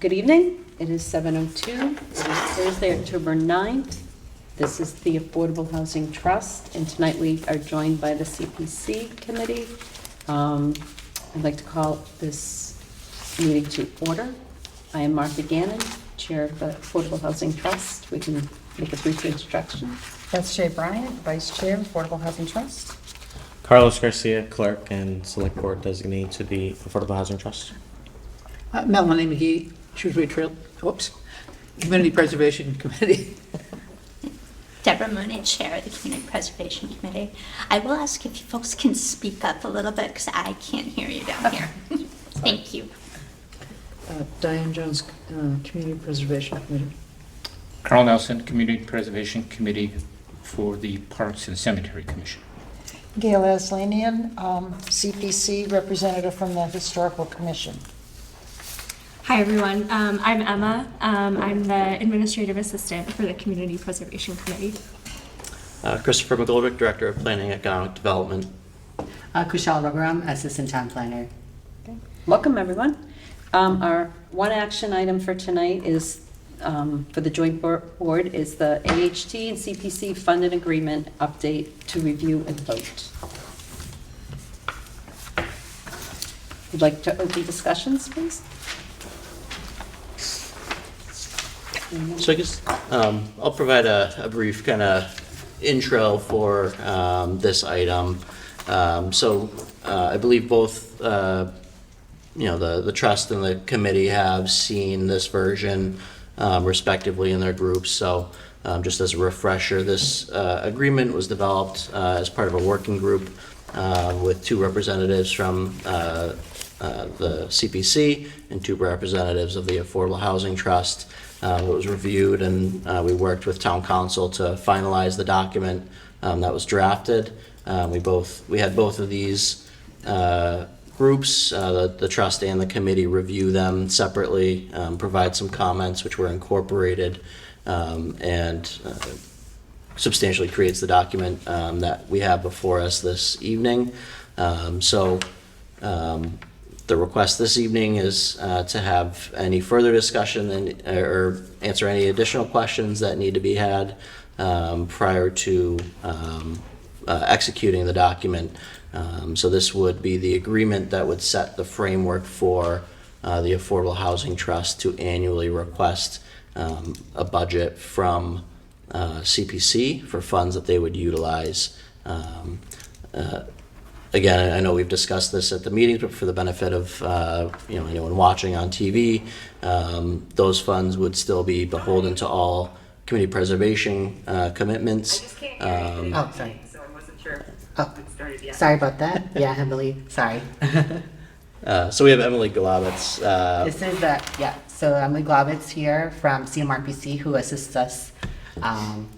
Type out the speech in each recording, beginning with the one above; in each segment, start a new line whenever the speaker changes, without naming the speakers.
Good evening. It is 7:02. It is Thursday, October 9th. This is the Affordable Housing Trust, and tonight we are joined by the CPC committee. I'd like to call this meeting to order. I am Martha Gannon, Chair of the Affordable Housing Trust. We can make a brief introduction.
That's Jay Bryant, Vice Chair, Affordable Housing Trust.
Carlos Garcia, Clerk and Select Board Designee to the Affordable Housing Trust.
Melanie McGee, Shrewsbury Community Preservation Committee.
Deborah Mooney, Chair of the Community Preservation Committee. I will ask if you folks can speak up a little bit because I can't hear you down here. Thank you.
Diane Jones, Community Preservation Committee.
Carl Nelson, Community Preservation Committee for the Parks and Cemetery Commission.
Gail Aslanian, CPC representative from the Historical Commission.
Hi everyone, I'm Emma. I'm the Administrative Assistant for the Community Preservation Committee.
Christopher McGoldrick, Director of Planning and Economic Development.
Kushal Raghuram, Assistant Town Planner.
Okay. Welcome, everyone. Our one action item for tonight is for the joint board is the AHT and CPC funded agreement update to review and vote. Would like to open discussions, please?
So I guess I'll provide a brief kind of intro for this item. I believe both the trust and the committee have seen this version respectively in their groups. So just as a refresher, this agreement was developed as part of a working group with two representatives from the CPC and two representatives of the Affordable Housing Trust. It was reviewed and we worked with town council to finalize the document that was drafted. We had both of these groups, the trust and the committee, review them separately, provide some comments which were incorporated, and substantially creates the document that we have before us this evening. The request this evening is to have any further discussion or answer any additional questions that need to be had prior to executing the document. So this would be the agreement that would set the framework for the Affordable Housing Trust to annually request a budget from CPC for funds that they would utilize. Again, I know we've discussed this at the meetings, but for the benefit of anyone watching on TV, those funds would still be beholden to all community preservation commitments.
Sorry. So I wasn't sure. Sorry about that. Yeah, Emily. Sorry.
So we have Emily Globitz.
This is So Emily Globitz here from CMRPC, who assists us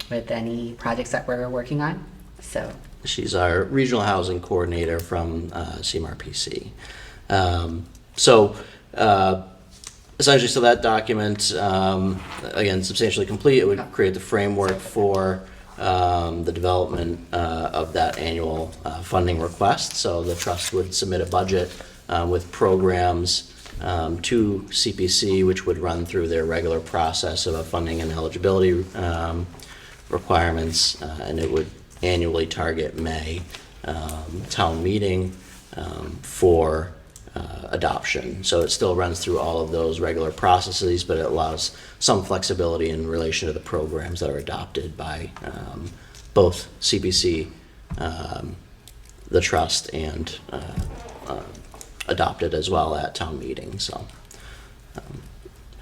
with any projects that we're working on. So.
She's our regional housing coordinator from CMRPC. Essentially, that document, again, substantially complete. It would create the framework for the development of that annual funding request. So the trust would submit a budget with programs to CPC, which would run through their regular process of funding and eligibility requirements, and it would annually target May town meeting for adoption. So it still runs through all of those regular processes, but it allows some flexibility in relation to the programs that are adopted by both CPC, the trust, and adopted as well at town meeting. So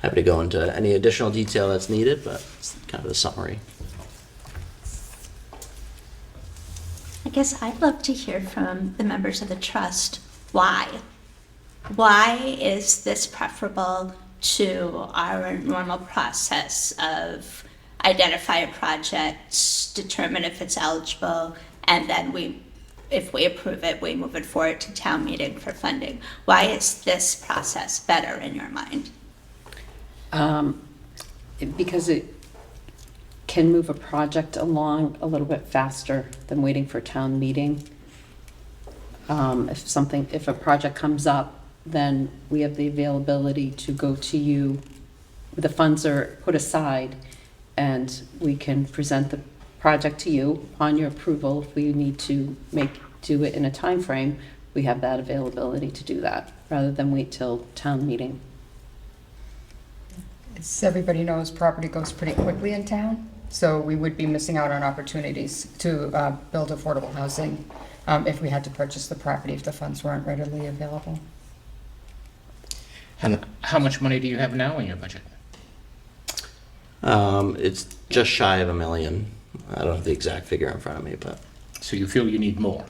happy to go into any additional detail that's needed, but it's kind of a summary.
I guess I'd love to hear from the members of the trust why. Why is this preferable to our normal process of identify a project, determine if it's eligible, and then if we approve it, we move it forward to town meeting for funding? Why is this process better in your mind?
Because it can move a project along a little bit faster than waiting for town meeting. If a project comes up then we have the availability to go to you. The funds are put aside, and we can present the project to you upon your approval. If we need to do it in a time frame, we have that availability to do that, rather than wait till town meeting.
As everybody knows, property goes pretty quickly in town, so we would be missing out on opportunities to build affordable housing if we had to purchase the property if the funds weren't readily available.
And how much money do you have now in your budget?
It's just shy of $1 million. I don't have the exact figure in front of me, but
So you feel you need more?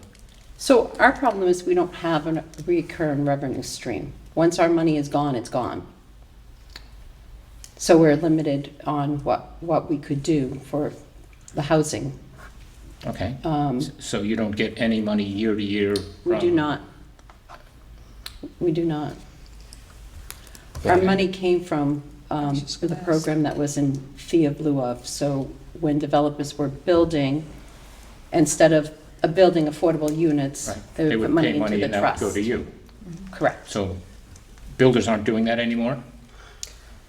So our problem is we don't have a recurring revenue stream. Once our money is gone, it's gone. So we're limited on what we could do for the housing.
Okay. So you don't get any money year to year?
We do
from-
not. We do not. Our money came from the program that was in fee of lieu of. So when developers were building, instead of building affordable units,
Right.
they would put money into the
and that would go
trust.
to you.
Correct.
So builders aren't doing that anymore?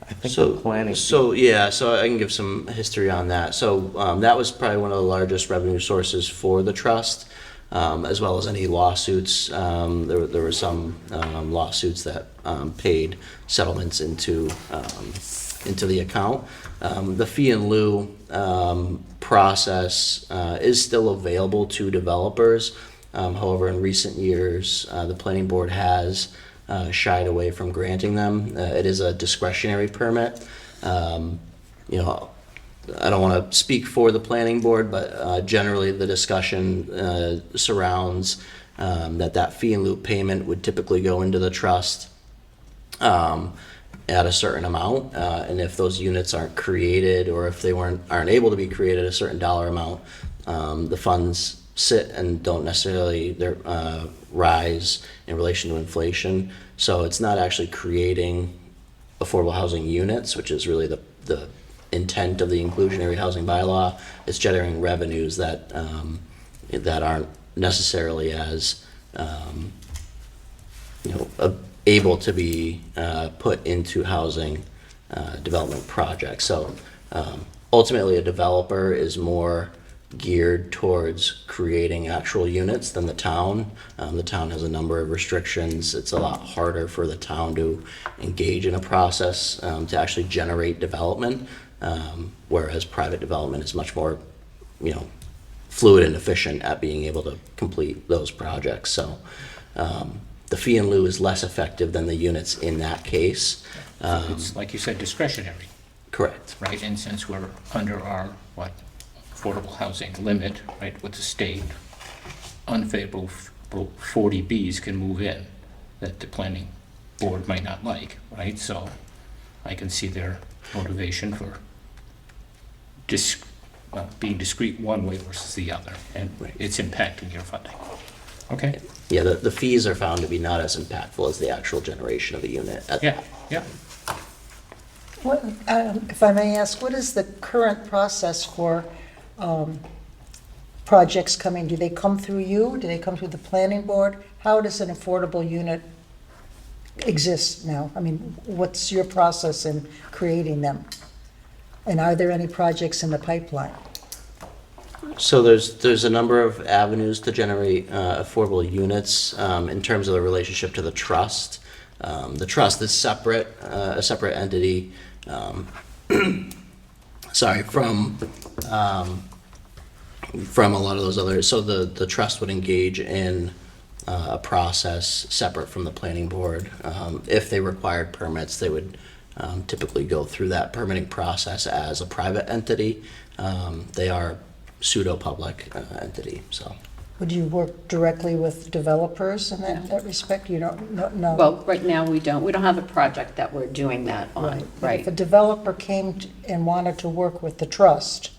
I think
so
the planning.
so yeah, so I can give some history on that. So that was probably one of the largest revenue sources for the trust, as well as any lawsuits. There were some lawsuits that paid settlements into the account. The fee in lieu process is still available to developers. However, in recent years, the planning board has shied away from granting them. It is a discretionary permit. You know, I don't want to speak for the planning board, but generally the discussion surrounds that fee in lieu payment would typically go into the trust at a certain amount, and if those units aren't created, or if they aren't able to be created a certain dollar amount, the funds sit and don't necessarily rise in relation to inflation. So it's not actually creating affordable housing units, which is really the intent of the inclusionary housing bylaw. It's generating revenues that aren't necessarily as able to be put into housing development projects. So ultimately, a developer is more geared towards creating actual units than the town. The town has a number of restrictions. It's a lot harder for the town to engage in a process to actually generate development, whereas private development is much more, fluid and efficient at being able to complete those projects. So the fee in lieu is less effective than the units in that case.
It's, like you said, discretionary,
Correct.
right? And since we're under our, affordable housing limit, right, with the state, unfavorable 40Bs can move in that the planning board might not like, right? So I can see their motivation for being discrete one way versus the other, and it's impacting your funding. Okay?
Yeah, the fees are found to be not as impactful as the actual generation of a unit.
Yeah.
What, if I may ask, what is the current process for projects coming? Do they come through you? Do they come through the planning board? How does an affordable unit exist now? I mean, what's your process in creating them? And are there any projects in the pipeline?
So there's a number of avenues to generate affordable units in terms of the relationship to the trust. The trust is separate, a separate entity. From a lot of those others. So the trust would engage in a process separate from the planning board. If they required permits, they would typically go through that permitting process as a private entity. They are pseudo-public entity, so.
Would you work directly with developers in that respect? You don't, no?
Well, right now, we don't have a project that we're doing that on,
If a
right?
developer came and wanted to work with the trust,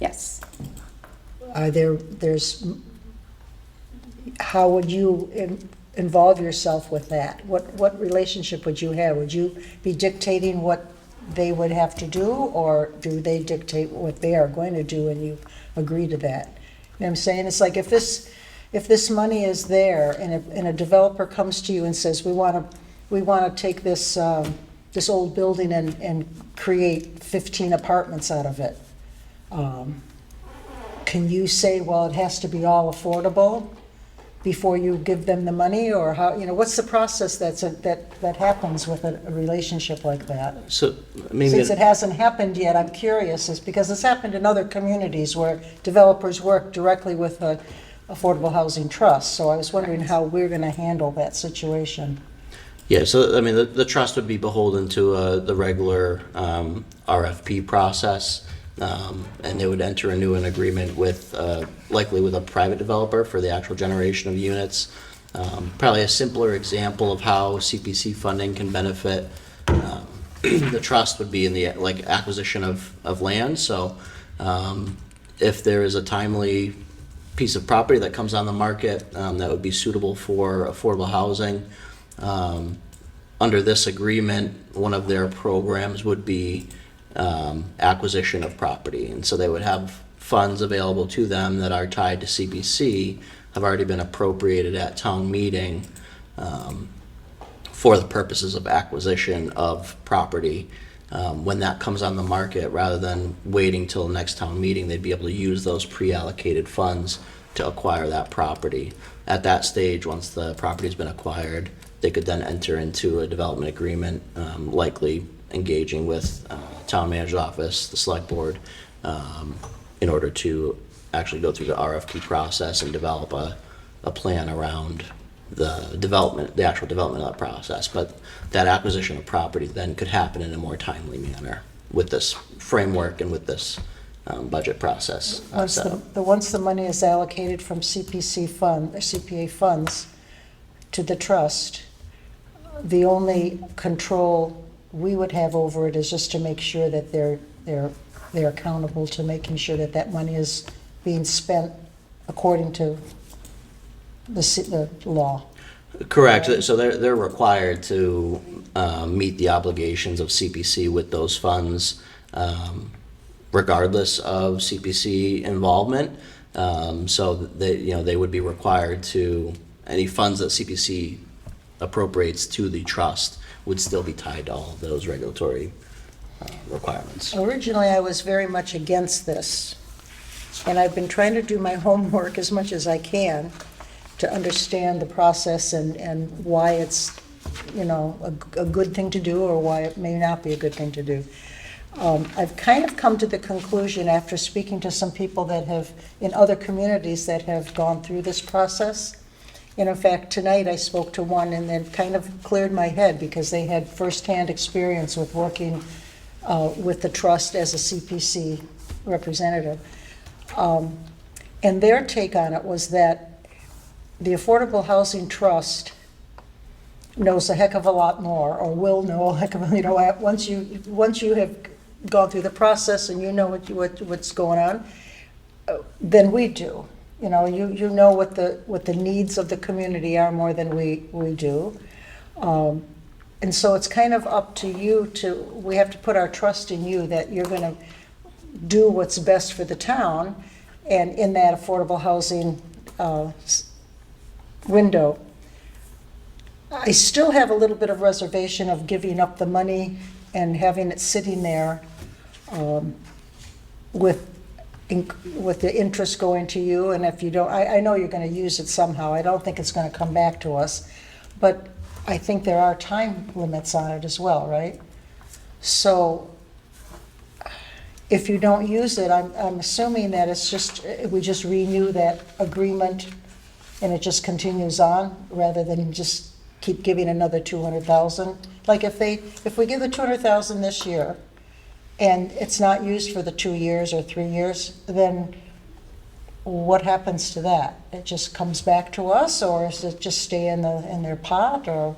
Yes.
how would you involve yourself with that? What relationship would you have? Would you be dictating what they would have to do, or do they dictate what they are going to do and you agree to that? You know what I'm saying? It's like if if this money is there and a developer comes to you and says, we want to take this, this old building and create 15 apartments out of it, can you say, well, it has to be all affordable before you give them the money? Or how, what's the process that happens with a relationship like that?
So maybe.
Since it hasn't happened yet, I'm curious, is because it's happened in other communities where developers work directly with a affordable housing trust. So I was wondering how we're going to handle that situation.
Yeah, so I mean, the trust would be beholden to the regular RFP process, and they would enter into an agreement with, likely with a private developer for the actual generation of units. Probably a simpler example of how CPC funding can benefit the trust would be in the acquisition of land. So if there is a timely piece of property that comes on the market that would be suitable for affordable housing, under this agreement, one of their programs would be acquisition of property. And so they would have funds available to them that are tied to CPC, have already been appropriated at town meeting for the purposes of acquisition of property. When that comes on the market, rather than waiting till the next town meeting, they'd be able to use those pre-allocated funds to acquire that property. At that stage, once the property's been acquired, they could then enter into a development agreement, likely engaging with town manager's office, the select board, in order to actually go through the RFP process and develop a plan around the actual development of that process. But that acquisition of property then could happen in a more timely manner with this framework and with this budget process.
Once the money is allocated from CPA funds to the trust, the only control we would have over it is just to make sure that they're accountable to making sure that that money is being spent according to the law.
Correct. So they're required to meet the obligations of CPC with those funds, regardless of CPC involvement. So they would be required to, any funds that CPC appropriates to the trust would still be tied to all of those regulatory requirements.
Originally, I was very much against this, and I've been trying to do my homework as much as I can to understand the process and why it's, a good thing to do or why it may not be a good thing to do. I've kind of come to the conclusion after speaking to some people that have, in other communities that have gone through this process. And in fact, tonight I spoke to one and it kind of cleared my head because they had firsthand experience with working with the trust as a CPC representative. And their take on it was that the Affordable Housing Trust knows a heck of a lot more, or will know a heck of a, once you have gone through the process and you know what's going on, than we do. You know what the needs of the community are more than we do. And so it's kind of up to you we have to put our trust in you that you're going to do what's best for the town and in that affordable housing window. I still have a little bit of reservation of giving up the money and having it sitting there with the interest going to you, and if you don't, I know you're going to use it somehow. I don't think it's going to come back to us, but I think there are time limits on it as well, right? So if you don't use it, I'm assuming that we just renew that agreement and it just continues on rather than just keep giving another 200,000. Like if we give the 200,000 this year and it's not used for the 2 years or 3 years, then what happens to that? It just comes back to us, or does it just stay in their pot, or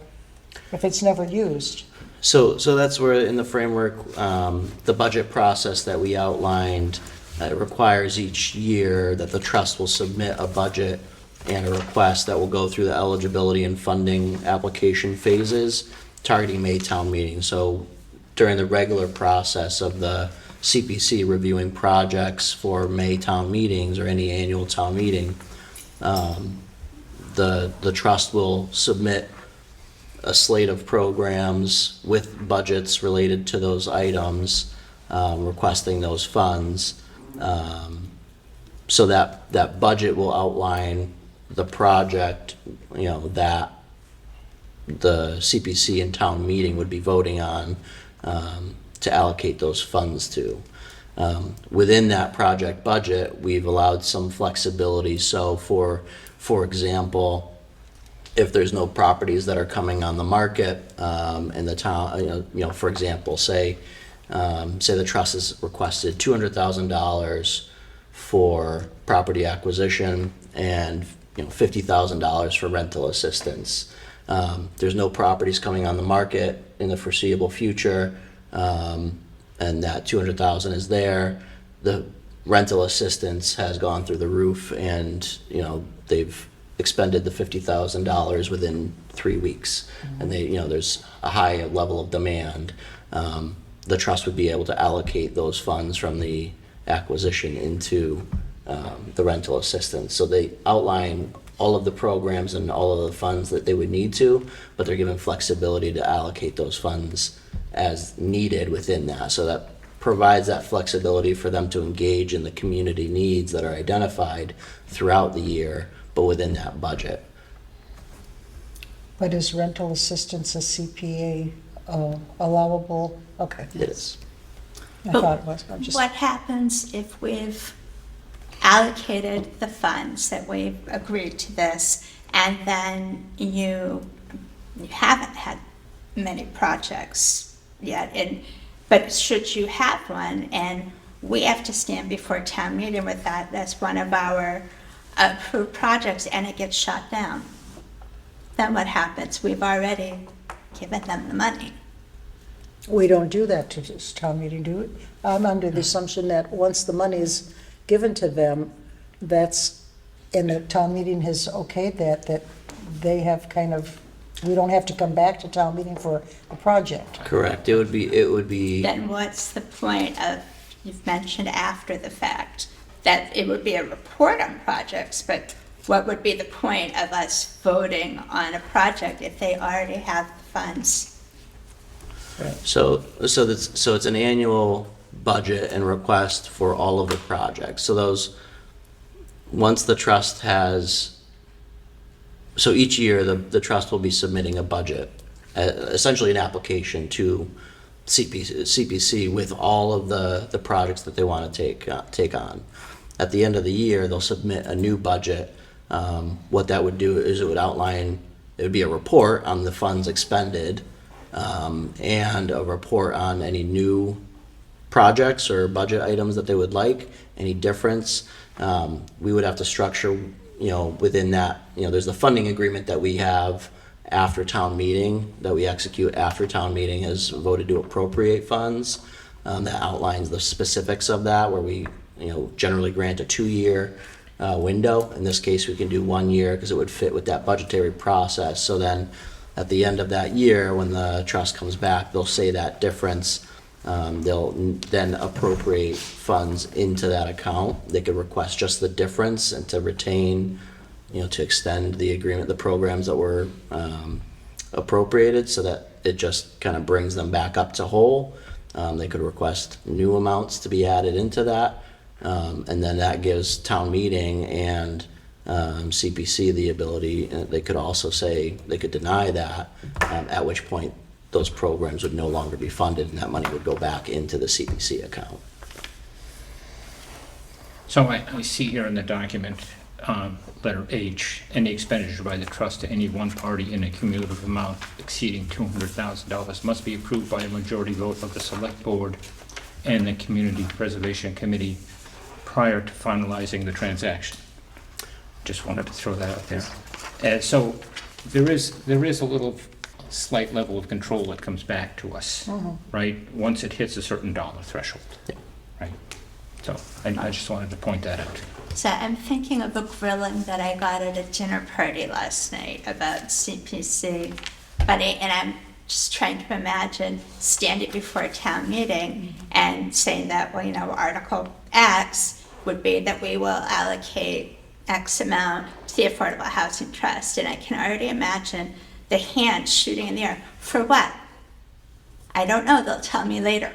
if it's never used?
So that's where in the framework, the budget process that we outlined requires each year that the trust will submit a budget and a request that will go through the eligibility and funding application phases, targeting May town meeting. So during the regular process of the CPC reviewing projects for May town meetings or any annual town meeting, The trust will submit a slate of programs with budgets related to those items, requesting those funds. So that budget will outline the project, that the CPC and town meeting would be voting on, to allocate those funds to. Within that project budget, we've allowed some flexibility. So for example, if there's no properties that are coming on the market, in the town, for example, say the trust has requested $200,000 for property acquisition and $50,000 for rental assistance. There's no properties coming on the market in the foreseeable future, and that $200,000 is there. The rental assistance has gone through the roof, and they've expended the $50,000 within 3 weeks, and there's a high level of demand. The trust would be able to allocate those funds from the acquisition into the rental assistance. So they outline all of the programs and all of the funds that they would need to, but they're given flexibility to allocate those funds as needed within that. So that provides that flexibility for them to engage in the community needs that are identified throughout the year, but within that budget.
But is rental assistance a CPA allowable? Okay.
It is.
I thought it was. I'm just.
What happens if we've allocated the funds, that we've agreed to this, and then you haven't had many projects yet, but should you have one, and we have to stand before town meeting with that, that's one of our approved projects, and it gets shut down, then what happens? We've already given them the money.
We don't do that to this town meeting, do we? I'm under the assumption that once the money is given to them, and the town meeting has okayed that they have we don't have to come back to town meeting for a project.
Correct. It would be.
Then what's the point of, you've mentioned after the fact, that it would be a report on projects, but what would be the point of us voting on a project if they already have the funds?
So it's an annual budget and request for all of the projects. So once the trust so each year the trust will be submitting a budget, essentially an application to CPC with all of the projects that they want to take on. At the end of the year, they'll submit a new budget. What that would do is it would be a report on the funds expended, and a report on any new projects or budget items that they would like, any difference. We would have to structure, within that, there's the funding agreement that we have after town meeting, that we execute after town meeting has voted to appropriate funds. That outlines the specifics of that, where we, generally grant a 2-year window. In this case, we can do 1 year because it would fit with that budgetary process. So then at the end of that year, when the trust comes back, they'll say that difference. They'll then appropriate funds into that account. They could request just the difference and to retain, to extend the agreement, the programs that were appropriated, so that it just kind of brings them back up to whole. They could request new amounts to be added into that. And then that gives town meeting and CPC the ability, they could also say, they could deny that, at which point those programs would no longer be funded and that money would go back into the CPC account.
So I see here in the document, letter H, any expenditure by the trust to any one party in a cumulative amount exceeding $200,000 must be approved by a majority vote of the select board and the Community Preservation Committee prior to finalizing the transaction. Just wanted to throw that out there. So there is a little slight level of control that comes back to us, right? Once it hits a certain dollar threshold, right? So I just wanted to point that out.
So I'm thinking of a grilling that I got at a dinner party last night about CPC, and I'm just trying to imagine standing before a town meeting and saying that, Article X would be that we will allocate X amount to the Affordable Housing Trust, and I can already imagine the hands shooting in the air. For what? I don't know, they'll tell me later.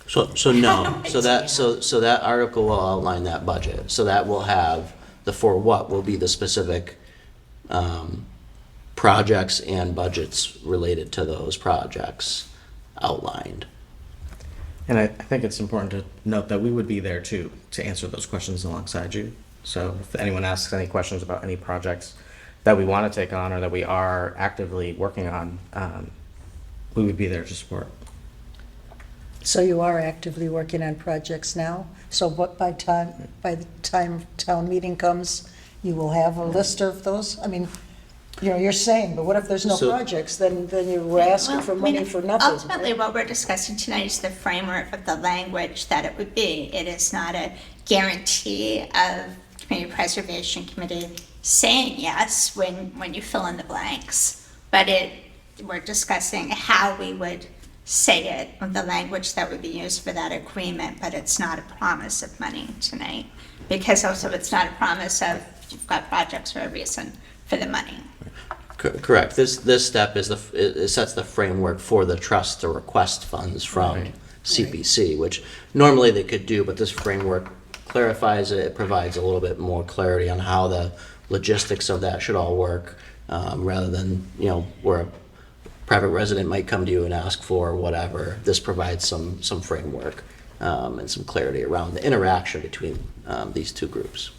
So no, so that article will outline that budget, so that will have the for what will be the specific projects and budgets related to those projects outlined.
And I think it's important to note that we would be there too, to answer those questions alongside you. So if anyone asks any questions about any projects that we want to take on or that we are actively working on, we would be there to support.
So you are actively working on projects now? So what, by the time town meeting comes, you will have a list of those? I mean, you know, you're saying, but what if there's no
So-
projects? Then you're asking for
Well, I mean,
money for nothing.
Ultimately, what we're discussing tonight is the framework of the language that it would be. It is not a guarantee of Community Preservation Committee saying yes when you fill in the blanks, but we're discussing how we would say it, the language that would be used for that agreement, but it's not a promise of money tonight. Because also it's not a promise of you've got projects for a reason for the money.
Correct. This step is it sets the framework for the trust to request funds from
Right.
CPC, which normally they could do, but this framework clarifies it. It provides a little bit more clarity on how the logistics of that should all work, rather than, you know, where a private resident might come to you and ask for whatever. This provides some framework and some clarity around the interaction between these two groups.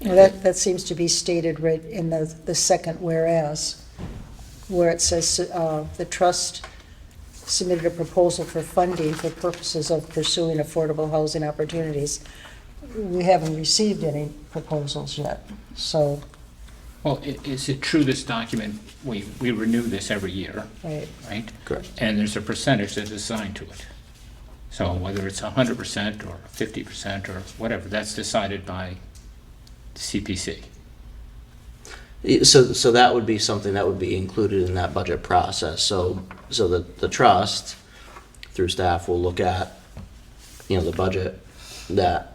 Well, that seems to be stated right in the second whereas, where it says the trust submitted a proposal for funding for purposes of pursuing affordable housing opportunities. We haven't received any proposals yet, so,
Well, is it true this document, we renew this every year,
right.
right?
Correct.
And there's a percentage that's assigned to it. So whether it's 100% or 50% or whatever, that's decided by CPC.
So that would be something that would be included in that budget process. So the trust, through staff, will look at, you know, the budget that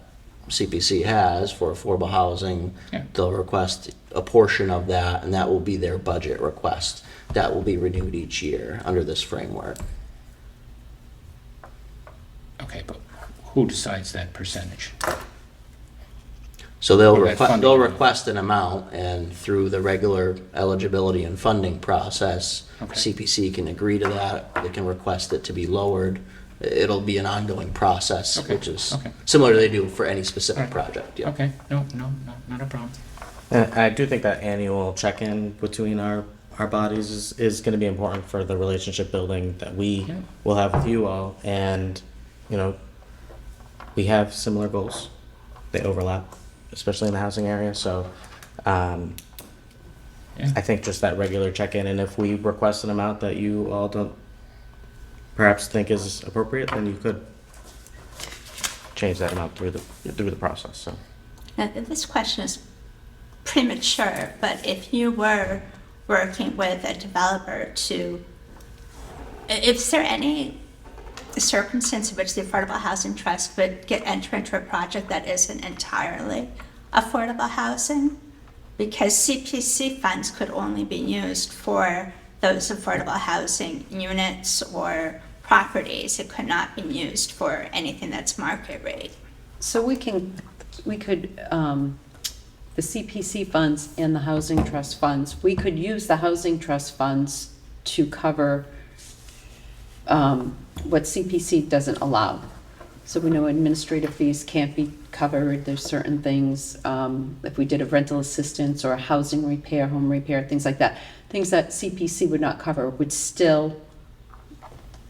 CPC has for affordable housing.
Yeah.
They'll request a portion of that, and that will be their budget request. That will be renewed each year under this framework.
Okay, but who decides that percentage?
So they'll
Or that funding.
they'll request an amount, and through the regular eligibility and funding process,
Okay.
CPC can agree to that. They can request it to be lowered. It'll be an ongoing process,
Okay,
which is
okay.
similar to they do for any specific
Alright.
project. Yeah.
Okay, no, not a problem.
And I do think that annual check-in between our bodies is going to be important for the relationship building that we
Yeah.
will have with you all. And, you know, we have similar goals. They overlap, especially in the housing area. So
Yeah.
I think just that regular check-in, and if we request an amount that you all don't perhaps think is appropriate, then you could change that amount through the process. So.
Now, this question is premature, but if you were working with a developer is there any circumstance in which the Affordable Housing Trust would enter into a project that isn't entirely affordable housing? Because CPC funds could only be used for those affordable housing units or properties. It could not be used for anything that's market rate.
So we could, the CPC funds and the housing trust funds, we could use the housing trust funds to cover what CPC doesn't allow. So we know administrative fees can't be covered, there's certain things, if we did a rental assistance or a housing repair, home repair, things like that, things that CPC would not cover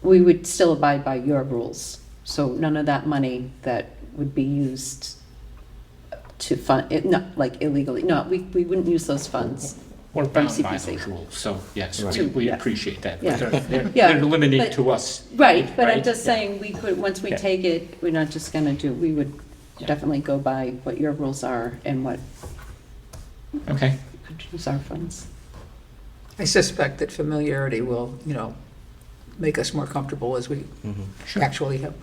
we would still abide by your rules. So none of that money that would be used to fund, it, not like illegally, no, we wouldn't use those funds.
We're bound by
CPC.
those rules, so yes,
Right.
we
Yeah.
appreciate that.
Yeah.
But they're
Yeah,
they're limited
but-
to us.
Right, but I'm
Right?
just
Yeah.
saying, we could, once we
Yeah.
take it, we're not just gonna we would
Yeah.
definitely go by what your rules are and what
Okay,
could use our funds.
I suspect that familiarity will, make us more comfortable as we
Mhm.
sure.
actually have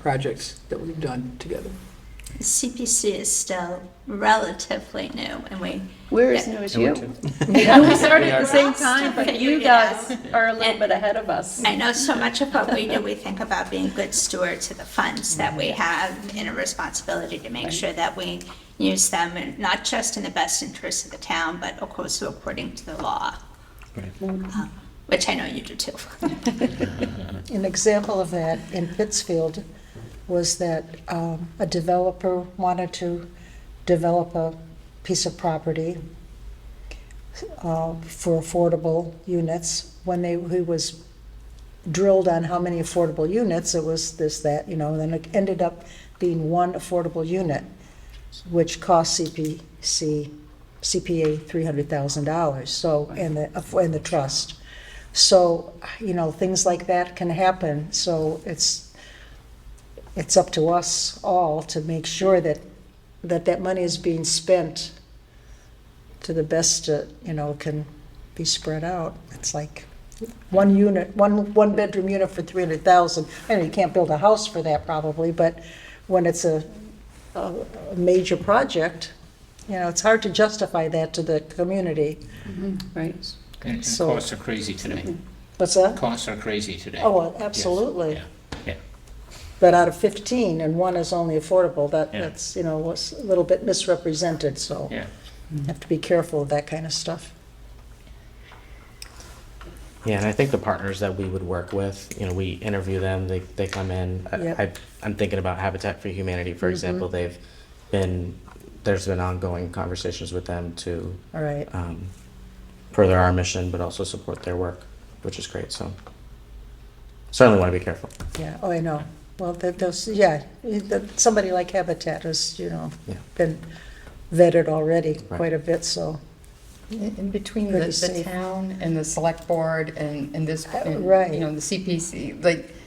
projects that we've done together.
The CPC is still relatively new, and
We're as new as you.
Yeah,
We started at the same
We're all
time,
still
but you
figuring it
guys
out.
are a little bit ahead of us.
I know so much of what we do, we think about being good stewards of the funds that we have and a responsibility to make sure that we use them, and not just in the best interest of the town, but of course according to the law, which I know you do too.
An example of that in Pittsfield was that a developer wanted to develop a piece of property for affordable units. When he was drilled on how many affordable units, it was this, that, and then it ended up being one affordable unit, which cost CPA $300,000, so, and the trust. So, things like that can happen, so it's up to us all to make sure that money is being spent to the best, can be spread out. It's like one unit, one bedroom unit for 300,000. I know you can't build a house for that probably, but when it's a major project, it's hard to justify that to the community.
Right.
And
So-
costs are crazy today.
What's that?
Costs are crazy today.
Oh, well,
Yes.
absolutely.
Yeah.
But out of 15, and one is only affordable,
Yeah.
that's, was a little bit misrepresented, so
Yeah.
you have to be careful of that kind of stuff.
Yeah, and I think the partners that we would work with, we interview them, they come in.
Yep.
I'm thinking about Habitat for Humanity, for example. There's been ongoing conversations with them to
All right.
further our mission, but also support their work, which is great, so. Certainly want to be careful.
Yeah, oh, I know. Well, somebody like Habitat has, been vetted already
Right.
quite a bit, so.
In between
Pretty
the
safe.
town and the select board and this, and,
Right.
the CPC,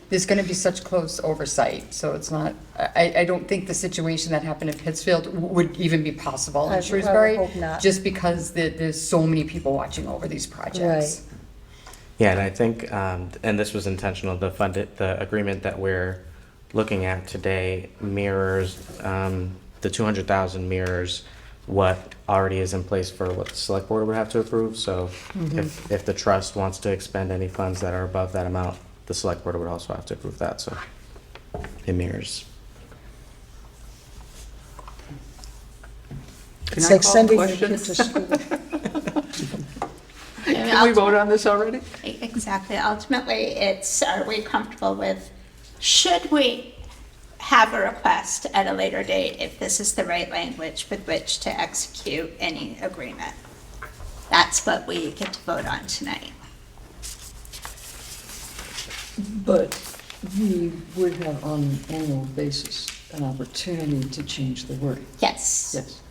there's gonna be such close oversight, so it's not, I don't think the situation that happened in Pittsfield would even be possible
I
in Shrewsbury.
hope not.
Just because there's so many people watching over these projects.
Yeah, and I think, and this was intentional, the agreement that we're looking at today mirrors, the 200,000 mirrors what already is in place for what the select board would have to approve. So if the trust wants to expend any funds that are above that amount, the select board would also have to approve that, so it mirrors.
It's
I
like
call
sending your
questions?
kid to school.
Can we vote on this already?
Exactly. Ultimately, it's, are we comfortable with, should we have a request at a later date if this is the right language with which to execute any agreement? That's what we get to vote on tonight.
But we would have on an annual basis an opportunity to change the wording.
Yes.
Yes.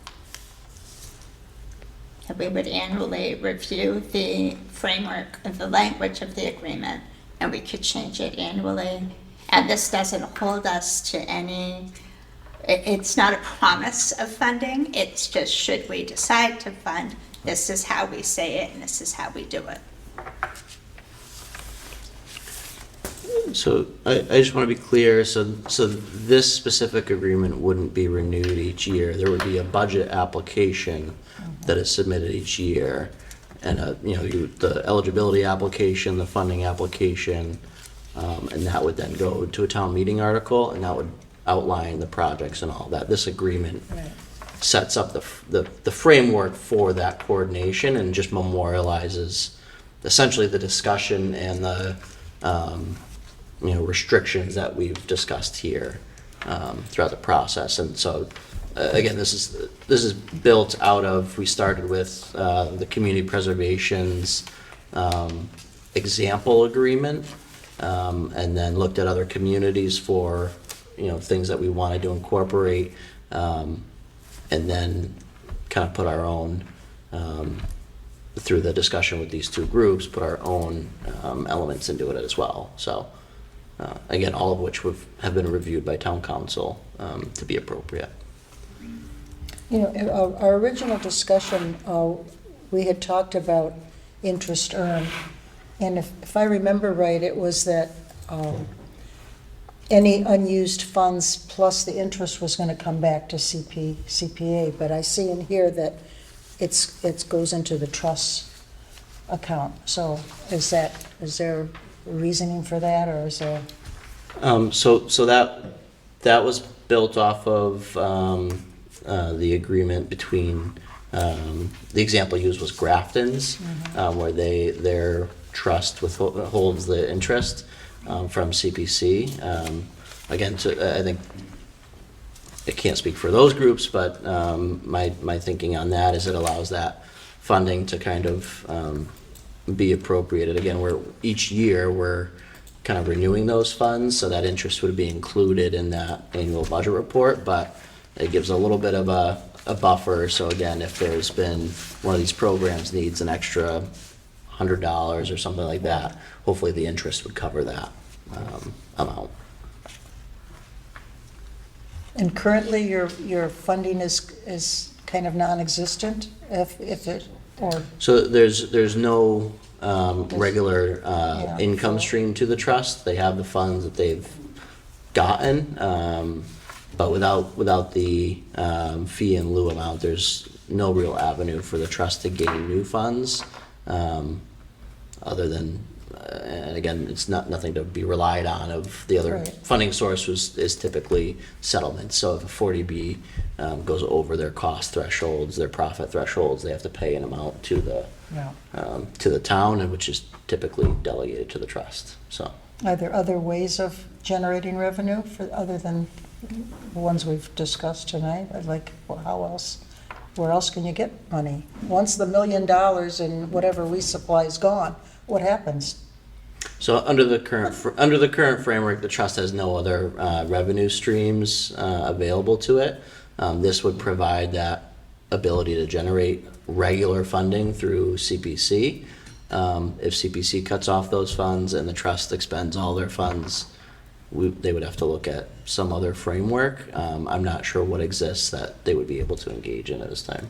And we would annually review the framework of the language of the agreement, and we could change it annually. And this doesn't hold us to any, it's not a promise of funding, it's just should we decide to fund, this is how we say it and this is how we do it.
So I just want to be clear, so this specific agreement wouldn't be renewed each year. There would be a budget application that is submitted each year, and the eligibility application, the funding application, and that would then go to a town meeting article, and that would outline the projects and all that. This agreement sets up the framework for that coordination and just memorializes essentially the discussion and the restrictions that we've discussed here throughout the process. And so again, this is built out of, we started with the community preservation's example agreement, and then looked at other communities for things that we wanted to incorporate, and then kind of put our own through the discussion with these two groups, put our own elements into it as well. So again, all of which have been reviewed by town council to be appropriate.
Our original discussion, we had talked about interest earned, and if I remember right, it was that any unused funds plus the interest was gonna come back to CPA, but I see in here that it goes into the trust account. So is there reasoning for that, or is there?
So that was built off of the agreement between, the example used was Grafton's, where their trust holds the interest from CPC. Again, I think, I can't speak for those groups, but my thinking on that is it allows that funding to kind of be appropriated. Again, each year we're kind of renewing those funds, so that interest would be included in that annual budget report, but it gives a little bit of a buffer. So again, if there's been one of these programs needs an extra $100 or something like that, hopefully the interest would cover that amount.
And currently, your funding is kind of non-existent, if it, or,
So there's no regular
Yeah.
income stream to the trust. They have the funds that they've gotten, but without the fee in lieu amount, there's no real avenue for the trust to gain new funds, other than, and again, it's nothing to be relied on. Of the other
Right.
funding source is typically settlements. So if a 40B goes over their cost thresholds, their profit thresholds, they have to pay an amount to the town, and which is typically delegated to the trust. So
are there other ways of generating revenue other than the ones we've discussed tonight? Like, well, how else, where else can you get money? Once the $1 million in whatever resupply is gone, what happens?
So under the current framework, the trust has no other revenue streams available to it. This would provide that ability to generate regular funding through CPC. If CPC cuts off those funds and the trust expends all their funds, they would have to look at some other framework. I'm not sure what exists that they would be able to engage in at this time.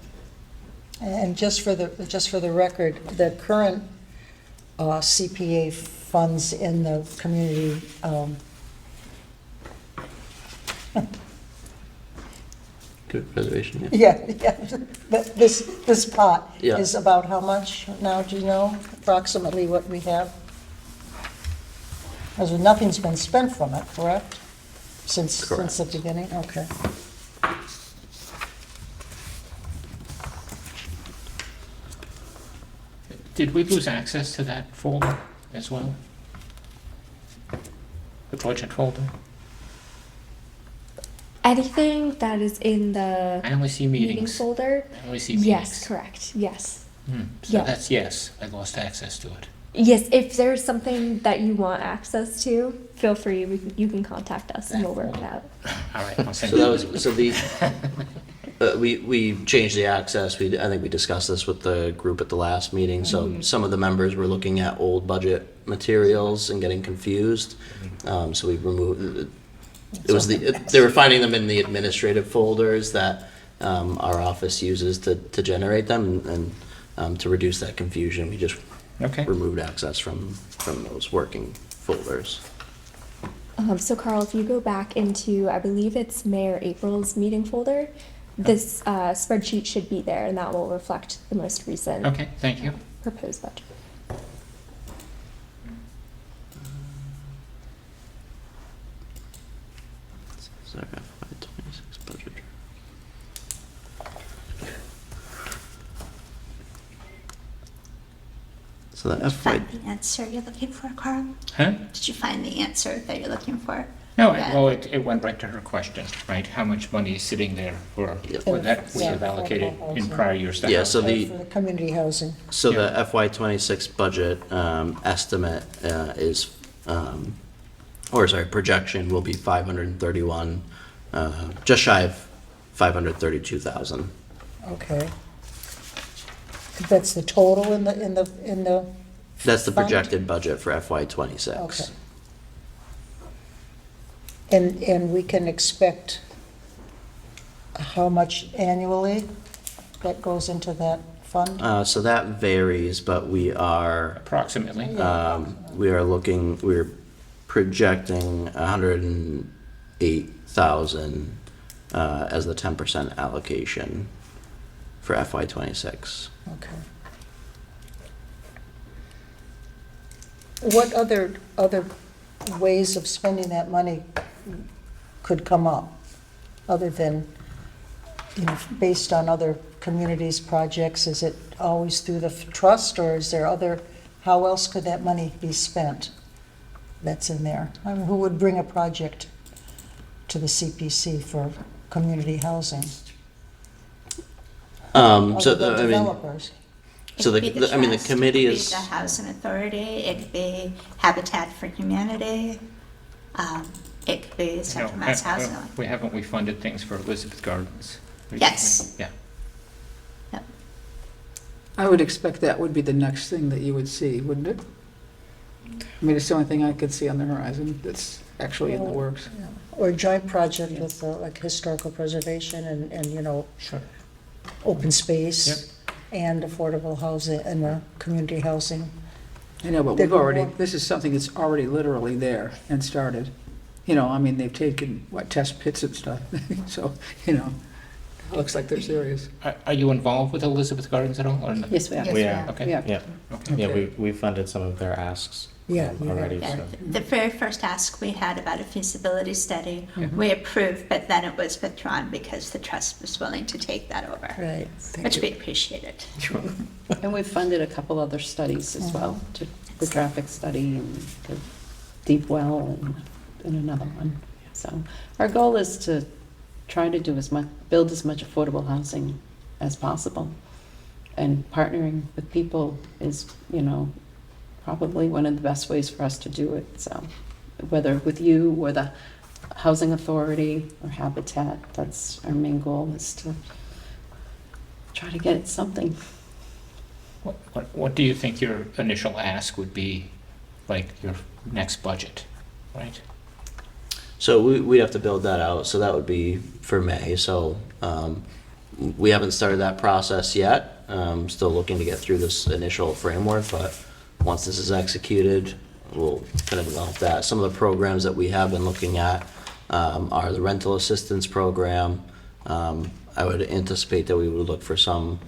And just for the record, the current CPA funds in the community,
Good preservation, yeah.
but this pot
Yeah.
is about how much now, do you know approximately what we have? Because nothing's been spent from it, correct? Since the beginning, okay.
Did we lose access to that folder as well? The budget folder?
Anything that is in the
I only see
meeting
meetings.
folder?
I only see meetings.
Yes, correct. Yes.
So
Yeah.
that's yes, I lost access to it.
Yes, if there's something that you want access to, feel free. You can contact us and we'll work it out.
All right, I'll send
So that
you.
was, so the, we changed the access. I think we discussed this with the group at the last meeting. So some of the members were looking at old budget materials and getting confused. So we removed, they were finding them in the administrative folders that our office uses to generate them, and to reduce that confusion, we just
Okay.
removed access from those working folders.
So Carl, if you go back into, I believe it's Mayor April's meeting folder, this spreadsheet should be there, and that will reflect the most recent
Okay, thank you.
proposed budget.
So FY26 budget. So the FY,
Find the answer you're looking for, Carl?
Huh?
Did you find the answer that you're looking for?
No,
Yeah.
well, it went right to her question, right? How much money is sitting there for that we have allocated in prior years? to
Yeah,
housing?
so the-
For the community housing.
so the
Yeah.
FY26 budget estimate is, or sorry, projection will be 531, just shy of 532,000.
Okay. That's the total in the.
That's the
fund?
projected budget for FY26.
Okay. And we can expect how much annually that goes into that fund?
So that varies, but we are
Approximately.
we're projecting 108,000 as the 10% allocation for FY '26.
Okay. What other ways of spending that money could come up, other than, based on other communities' projects? Is it always through the trust, or is there other, how else could that money be spent that's in there? I mean, who would bring a project to the CPC for community housing? Other
So,
than
I mean,
developers?
so
It could be
the
trust,
committee
it could
is,
be the Housing Authority, it could be Habitat for Humanity, it could be Central Mass Housing.
Haven't we funded things for Elizabeth Gardens? recently?
Yes.
Yeah.
I would expect that would be the next thing that you would see, wouldn't it? I mean, it's the only thing I could see on the horizon that's actually in the works.
Or a joint project with like historical preservation and
Sure.
open space and affordable housing and community housing.
I know, but
They'd
we've
be
already,
more-
this is something that's already literally there and started. I mean, they've taken, test pits and stuff, so, it looks like they're serious.
Are you involved with Elizabeth Gardens at all, or no?
Yes, we are.
We are.
Okay.
Yeah.
Yeah,
Okay.
yeah, we funded some of their asks
Yeah,
already,
Yeah,
so.
the very first ask we had about a feasibility study,
Mhm.
we approved, but then it was withdrawn because the trust was willing to take that over,
Right.
which we appreciated.
Sure.
And we've funded a couple other studies as well, the traffic study and the deep well and another one. So our goal is to try to do build as much affordable housing as possible. And partnering with people is, probably one of the best ways for us to do it. So whether with you or the Housing Authority or Habitat, that's our main goal, is to try to get something.
What do you think your initial ask would be, like your next budget, right?
so we'd have to build that out, so that would be for May. So we haven't started that process yet. Still looking to get through this initial framework, but once this is executed, we'll kind of develop that. Some of the programs that we have been looking at are the rental assistance program. I would anticipate that we would look for some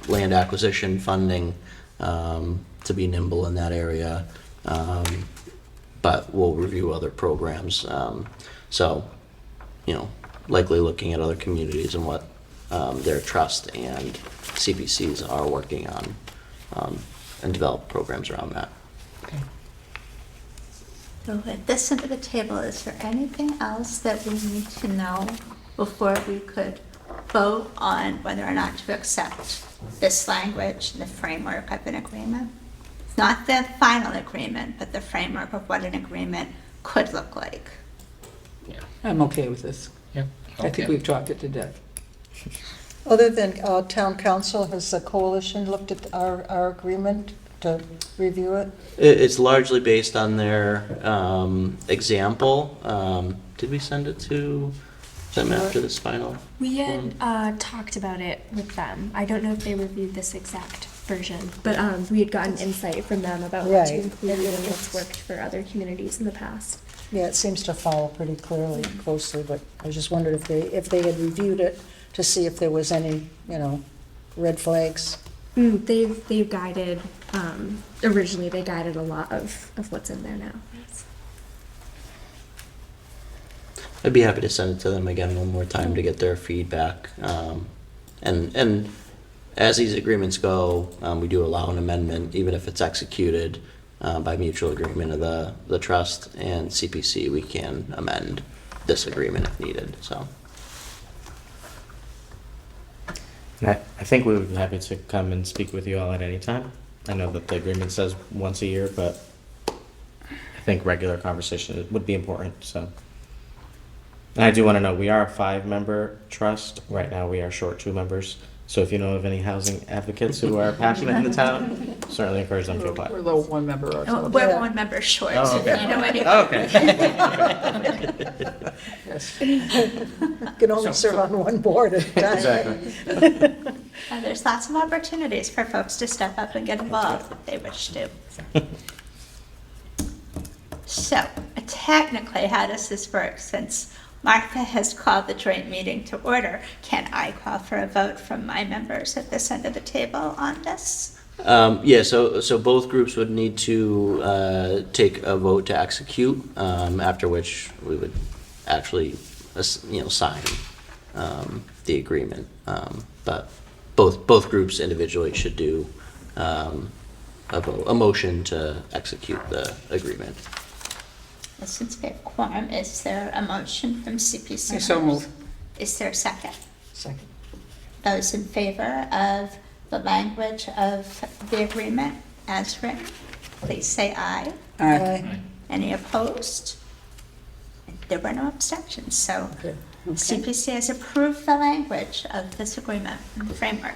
land acquisition funding to be nimble in that area. But we'll review other programs. So, likely looking at other communities and what their trust and CPCs are working on, and develop programs around that.
Okay.
So with this under the table, is there anything else that we need to know before we could vote on whether or not to accept this language in the framework of an agreement? Not the final agreement, but the framework of what an agreement could look like.
Yeah.
I'm okay with this.
Yeah.
I think
Okay.
we've talked it to death.
Other than town council, has the coalition looked at our agreement to review it?
It's largely based on their example. Did we send it to them after this final?
We had talked about it with them. I don't know if they reviewed this exact version, but we had gotten insight from them about what to
Right.
include and what's worked for other communities in the past.
Yeah, it seems to follow pretty clearly, closely, but I just wondered if they had reviewed it to see if there was any, red flags.
They've guided, originally they guided a lot of what's in there now.
I'd be happy to send it to them again one more time to get their feedback. And as these agreements go, we do allow an amendment, even if it's executed by mutual agreement of the trust and CPC, we can amend this agreement if needed, so.
And I think we would be happy to come and speak with you all at any time. I know that the agreement says once a year, but I think regular conversation would be important, so. And I do want to know, we are a 5-member trust. Right now, we are short 2 members. So if you know of any housing advocates who are passionate in the town, certainly encourage them to apply.
We're a little one member ourselves.
We're
Yeah.
one member short,
Oh,
so
okay.
you know any.
Okay.
Yes.
Can only
So-
serve on one board at a time.
Exactly.
There's lots of opportunities for folks to step up and get involved if they wish to. So, technically, how does this work? Since Martha has called the joint meeting to order, can I call for a vote from my members at this end of the table on this?
Yeah, so both groups would need to take a vote to execute, after which we would actually, sign the agreement. But both groups individually should do a motion to execute the agreement.
Well, since we have quorum, is there a motion from CPC?
I so move.
Is there a second?
Second.
Those in favor of the language of the agreement as written, please say aye.
Aye.
Any opposed? There were no abstentions, so CPC has approved the language of this agreement and framework.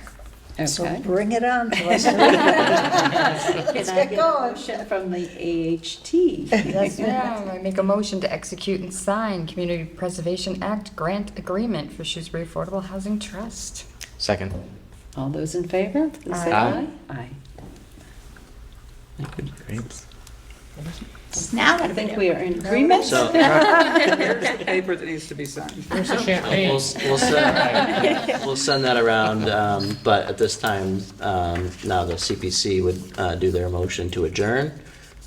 So
Okay.
bring it on to us.
Can
Let's
I
get
get a
going.
motion from the AHT?
Yeah, I make a motion to execute and sign Community Preservation Act grant agreement for Shrewsbury Affordable Housing Trust.
Second.
All those in favor, please say
Aye.
aye. Aye.
Great.
Now
I
what do we
think
do?
we are in agreement.
So
Here's the paper that needs to be signed.
Where's the champagne?
we'll send that around, but at this time, now the CPC would do their motion to adjourn.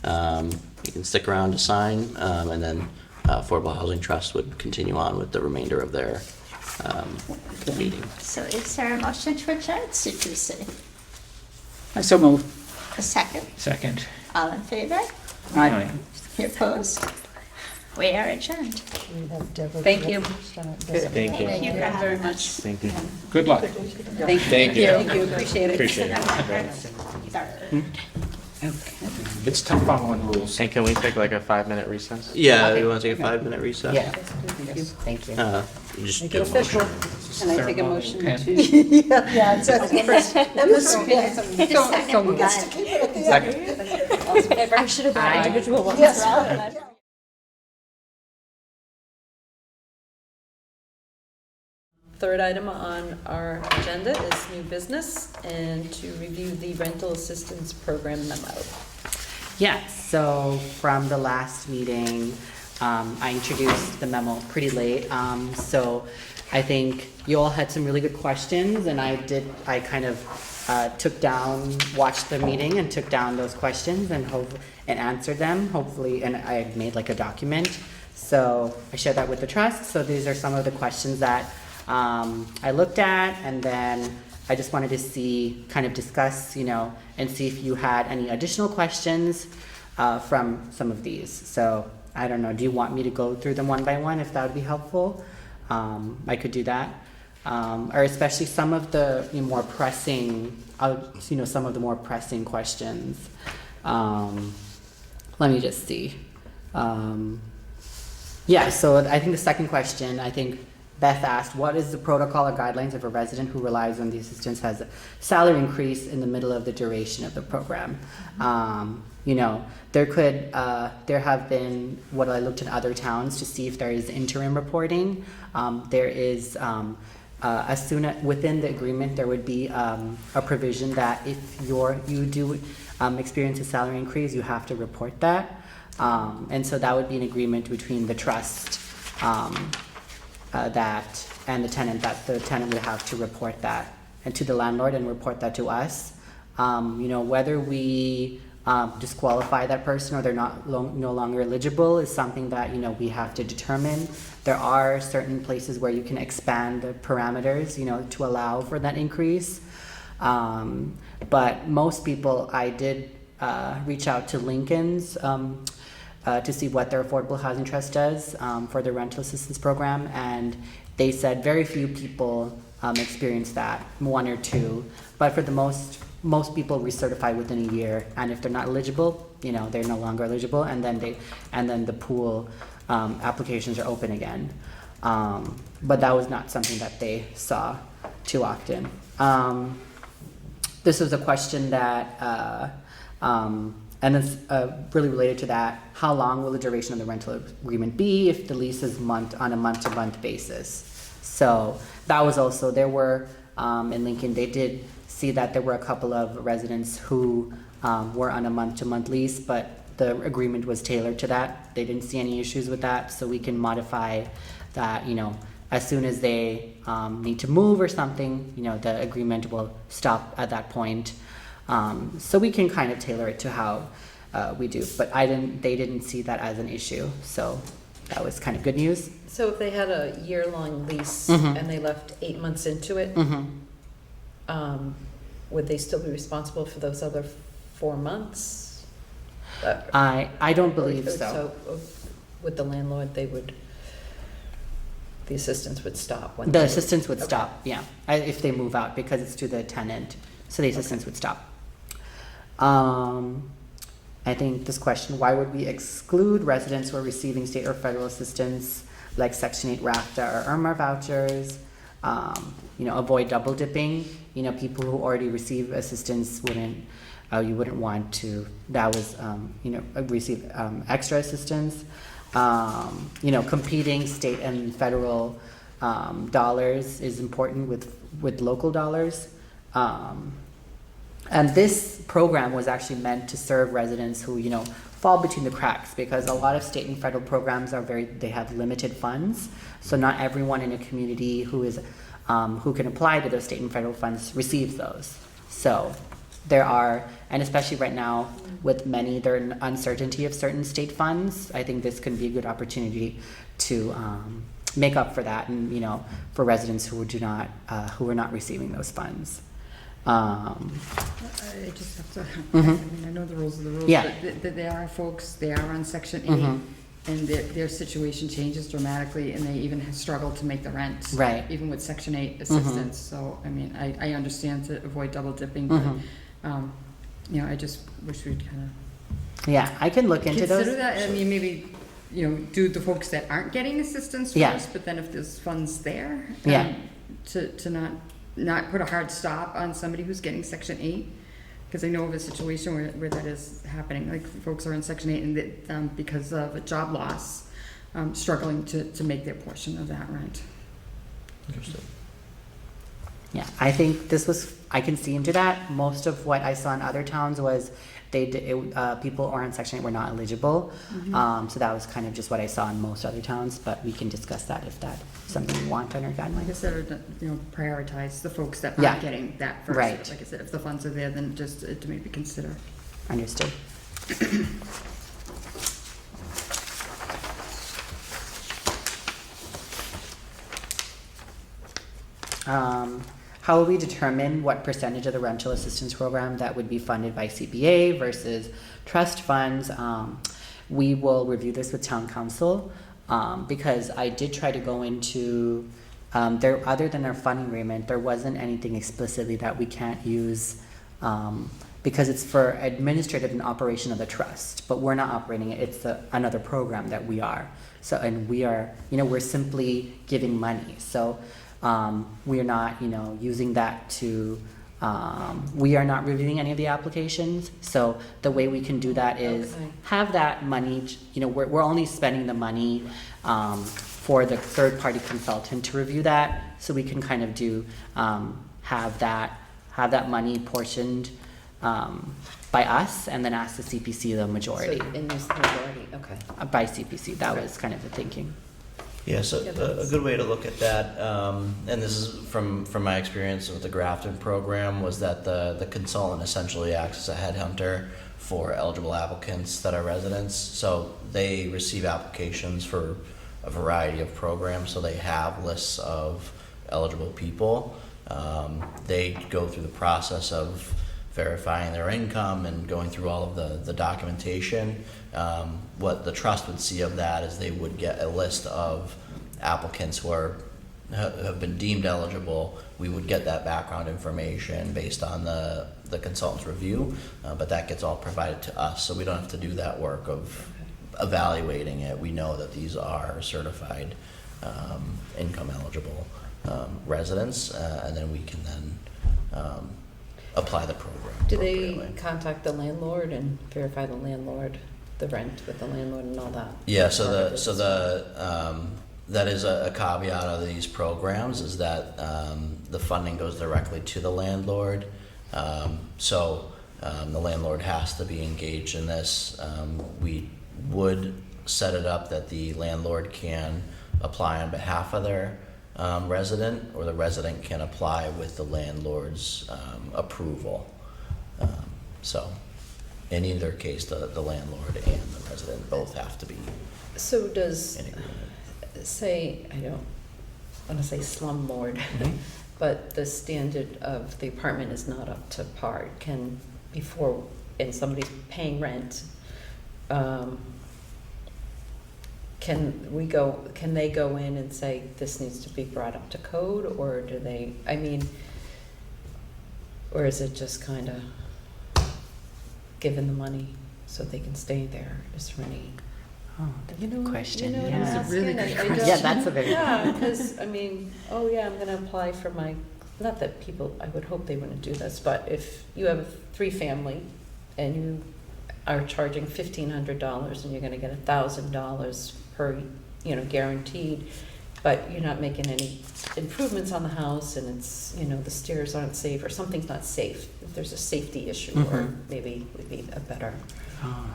You can stick around to sign, and then Affordable Housing Trust would continue on with the remainder of their meeting.
So is there a motion to adjourn CPC?
I so move.
A second?
Second.
All in favor?
Aye.
You opposed? We are adjourned.
We have Deborah
Thank you.
Thank you.
Thank you for
Very
having
much.
us.
Thank you.
Good luck.
Thank you.
Thank you.
Thank you, appreciate it.
Appreciate it.
It's tough following rules.
And can we take like a 5-minute recess?
Yeah, you want to take a 5-minute recess?
Yeah, thank you.
You just
Make
do
it
a motion.
official.
Can I take a motion
Pen.
to?
Yeah, it says Emma's
So
He gets to keep it at the end.
I should have done individual ones
Yes.
for all of them.
Third item on our agenda is new business and to review the rental assistance program memo.
Yeah, so from the last meeting, I introduced the memo pretty late. So I think you all had some really good questions, and I kind of watched the meeting and took down those questions and answered them, hopefully, and I made like a document. So I shared that with the trust. So these are some of the questions that I looked at, and then I just wanted to discuss, and see if you had any additional questions from some of these. So I don't know, do you want me to go through them one by one, if that would be helpful? I could do that. Or especially some of the more pressing, some of the more pressing questions. Let me just see. Yeah, so I think the second question, Beth asked, what is the protocol or guidelines if a resident who relies on the assistance has a salary increase in the middle of the duration of the program? There have been, what I looked in other towns to see if there is interim reporting. There is, within the agreement, there would be a provision that if you do experience a salary increase, you have to report that. And so that would be an agreement between the trust and the tenant, that the tenant would have to report that and to the landlord and report that to us. Whether we disqualify that person or they're no longer eligible is something that we have to determine. There are certain places where you can expand the parameters to allow for that increase. But most people, I did reach out to Lincoln's to see what their Affordable Housing Trust does for their rental assistance program, and they said very few people experience that, 1 or 2, but for the most people recertify within a year, and if they're not eligible, they're no longer eligible, and then the pool applications are open again. But that was not something that they saw too often. This was a question that, and it's really related to that, how long will the duration of the rental agreement be if the lease is on a month-to-month basis? So that was also, there were in Lincoln, they did see that there were a couple of residents who were on a month-to-month lease, but the agreement was tailored to that. They didn't see any issues with that, so we can modify that, as soon as they need to move or something, the agreement will stop at that point. So we can kind of tailor it to how we do, but they didn't see that as an issue, so that was kind of good news.
So if they had a year-long lease
Mhm.
and they left 8 months into it, would they still be responsible for those other 4 months?
I don't believe so.
With the landlord, the assistance would stop when
The
they-
assistance would
Okay.
stop, yeah, if they move out, because it's to the tenant, so the assistance would stop. I think this question, why would we exclude residents who are receiving state or federal assistance like Section 8 RAFTA or IRMA vouchers? Avoid double dipping, people who already receive assistance you wouldn't want to, receive extra assistance. Competing state and federal dollars is important with local dollars. And this program was actually meant to serve residents who, fall between the cracks, because a lot of state and federal programs they have limited funds. So not everyone in a community who can apply to those state and federal funds receives those. So there are, and especially right now with the uncertainty of certain state funds, I think this can be a good opportunity to make up for that, and for residents who are not receiving those funds.
I just have to, I know the rules are the rules,
Yeah.
but there are folks, they are on Section 8,
Mhm.
and their situation changes dramatically, and they even struggle to make the rent.
Right.
Even with Section 8 assistance, so, I understand to avoid double dipping, but, I just wish we'd kind of
Yeah, I can look into those.
consider that, maybe, do the folks that aren't getting assistance
Yeah.
first, but then if there's funds there.
Yeah.
To not put a hard stop on somebody who's getting Section 8, because I know of a situation where that is happening, like folks are in Section 8 and that, because of a job loss, struggling to make their portion of that rent.
Understood.
Yeah, I think I can see into that. Most of what I saw in other towns was people on Section 8 were not eligible. So that was kind of just what I saw in most other towns, but we can discuss that if that's something you want on our
Like I
guidelines.
said, prioritize the folks that
Yeah.
aren't getting that first.
Right.
Like I said, if the funds are there, then just to maybe consider.
Understood. How will we determine what percentage of the rental assistance program that would be funded by CPA versus trust funds? We will review this with town council, because I did try to go into, other than our funding agreement, there wasn't anything explicitly that we can't use, because it's for administrative and operation of the trust, but we're not operating it, it's another program that we are. So, and we are, we're simply giving money, so we are not, using that to, we are not reviewing any of the applications. So the way we can do that is
Okay.
have that money, we're only spending the money for the third-party consultant to review that. So we can kind of do, have that money portioned by us, and then ask the CPC the majority.
So in this majority, okay.
By CPC, that was kind of the thinking.
Yeah, so
Yeah,
a
that's-
good way to look at that, and this is from my experience with the Grafton program, was that the consultant essentially acts as a headhunter for eligible applicants that are residents. So they receive applications for a variety of programs, so they have lists of eligible people. They go through the process of verifying their income and going through all of the documentation. What the trust would see of that is they would get a list of applicants who have been deemed eligible. We would get that background information based on the consultant's review, but that gets all provided to us, so we don't have to do that work of evaluating it. We know that these are certified income eligible residents, and then we can then apply the program
Do they
appropriately.
contact the landlord and verify the rent with the landlord and all that?
Yeah, so that is a caveat of these programs, is that the funding goes directly to the landlord. So the landlord has to be engaged in this. We would set it up that the landlord can apply on behalf of their resident, or the resident can apply with the landlord's approval. So in either case, the landlord and the resident both have to be
So does,
in agreement.
say, I don't want to say slumlord, but the standard of the apartment is not up to par, can, before, and somebody's paying rent, can they go in and say, this needs to be brought up to code, or do they, I mean, or is it just kind of given the money so they can stay there? Is there any?
Oh, that's a good question,
You know what
yeah.
I'm
That's a really
asking?
good
I
question.
Yeah, that's a very.
Yeah, because, I mean, oh yeah, I'm gonna apply for my, not that people, I would hope they wouldn't do this, but if you have a 3-family and you are charging $1,500 and you're gonna get $1,000 per, guaranteed, but you're not making any improvements on the house, and it's, the stairs aren't safe, or something's not safe, if there's a safety issue, or
Mhm.
maybe would be a better,
Oh,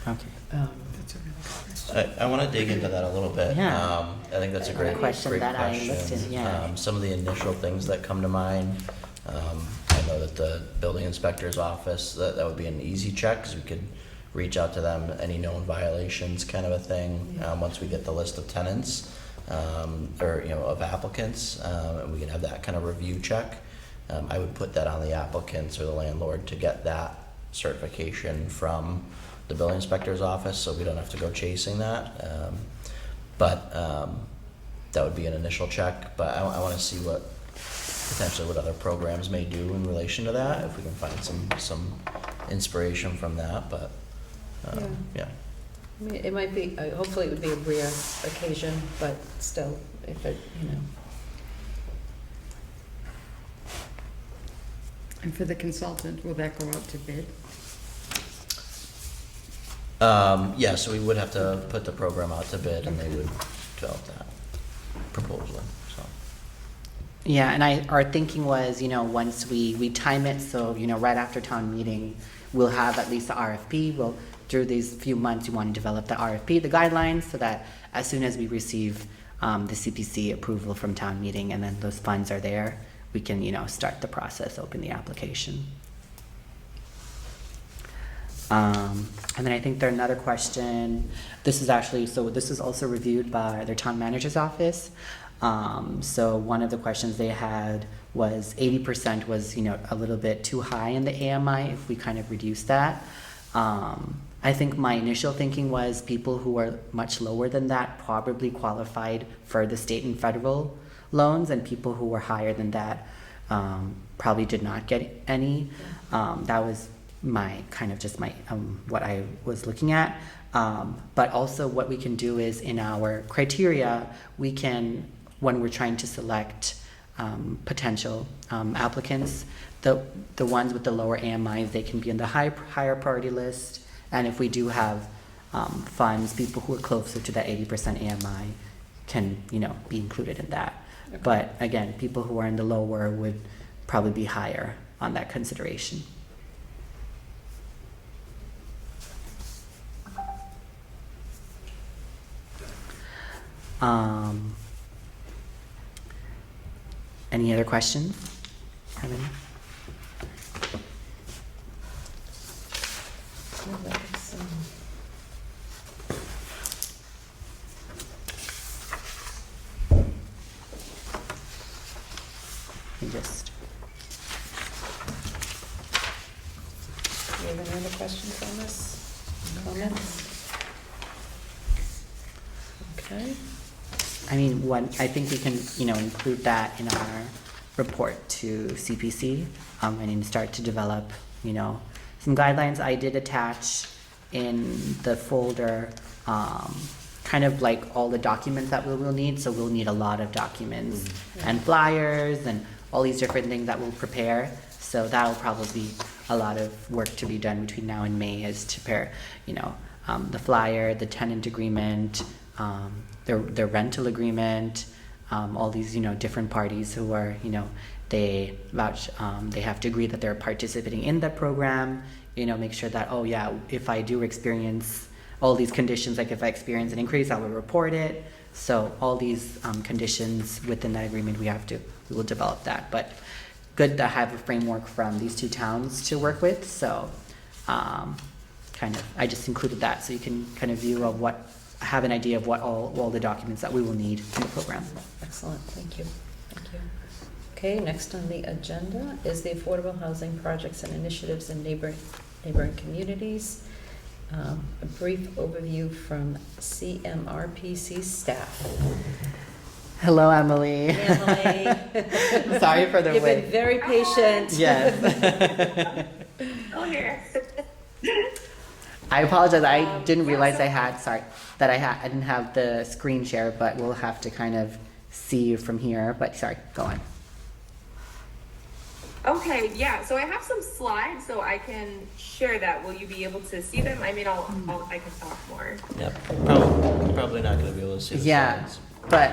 okay.
That's a really good question.
I want to dig into that a little bit.
Yeah.
I think that's a great
Question
great
that I
question.
listed, yeah.
Some of the initial things that come to mind, I know that the building inspector's office, that would be an easy check, because we could reach out to them, any known violations kind of a thing, once we get the list of tenants, or, of applicants, and we can have that kind of review check. I would put that on the applicants or the landlord to get that certification from the building inspector's office, so we don't have to go chasing that. But that would be an initial check, but I want to see potentially what other programs may do in relation to that, if we can find some inspiration from that, but, yeah.
I mean, it might be, hopefully it would be a rare occasion, but still, if it,
And for the consultant, will that go out to bid?
Yeah, so we would have to put the program out to bid, and they would develop that proposal, so.
Yeah, and our thinking was, once we time it, so, right after town meeting, we'll have at least the RFP. Through these few months, we want to develop the RFP, the guidelines, so that as soon as we receive the CPC approval from town meeting, and then those funds are there, we can, start the process, open the application. And then I think there's another question. This is also reviewed by their town manager's office. So one of the questions they had was 80% was, a little bit too high in the AMI, if we kind of reduce that. I think my initial thinking was people who are much lower than that probably qualified for the state and federal loans, and people who were higher than that probably did not get any. That was my what I was looking at. But also what we can do is, in our criteria, we can, when we're trying to select potential applicants, the ones with the lower AMIs, they can be in the higher priority list. And if we do have funds, people who are closer to that 80% AMI can, be included in that.
Okay.
But again, people who are in the lower would probably be higher on that consideration. Any other questions? Have any?
No, that was,
I just,
do you have any other questions on this? Comments? Okay.
I mean, I think we can, include that in our report to CPC, and then start to develop, some guidelines. I did attach in the folder, kind of like all the documents that we will need. So we'll need a lot of documents and flyers and all these different things that we'll prepare. So that'll probably be a lot of work to be done between now and May, is to prepare, the flyer, the tenant agreement, their rental agreement, all these, different parties who are, they vouch, they have to agree that they're participating in the program, make sure that, oh yeah, if I do experience all these conditions, like if I experience an increase, I will report it. So all these conditions within that agreement, we will develop that. But good to have a framework from these two towns to work with. So I just included that so you can kind of view of have an idea of what all the documents that we will need in the program.
Excellent, thank you. Thank you. Okay, next on the agenda is the affordable housing projects and initiatives in neighboring communities. A brief overview from CMRPC staff.
Hello, Emily.
Emily.
Sorry for the
You've
wait.
been very patient.
Yes.
Oh, here.
I apologize. I didn't realize I didn't have the screen share, but we'll have to kind of see you from here. But sorry, go on.
Okay, yeah, so I have some slides so I can share that. Will you be able to see them? I mean, I can talk more.
Yeah, probably not going to be able to see the
Yeah,
slides.
but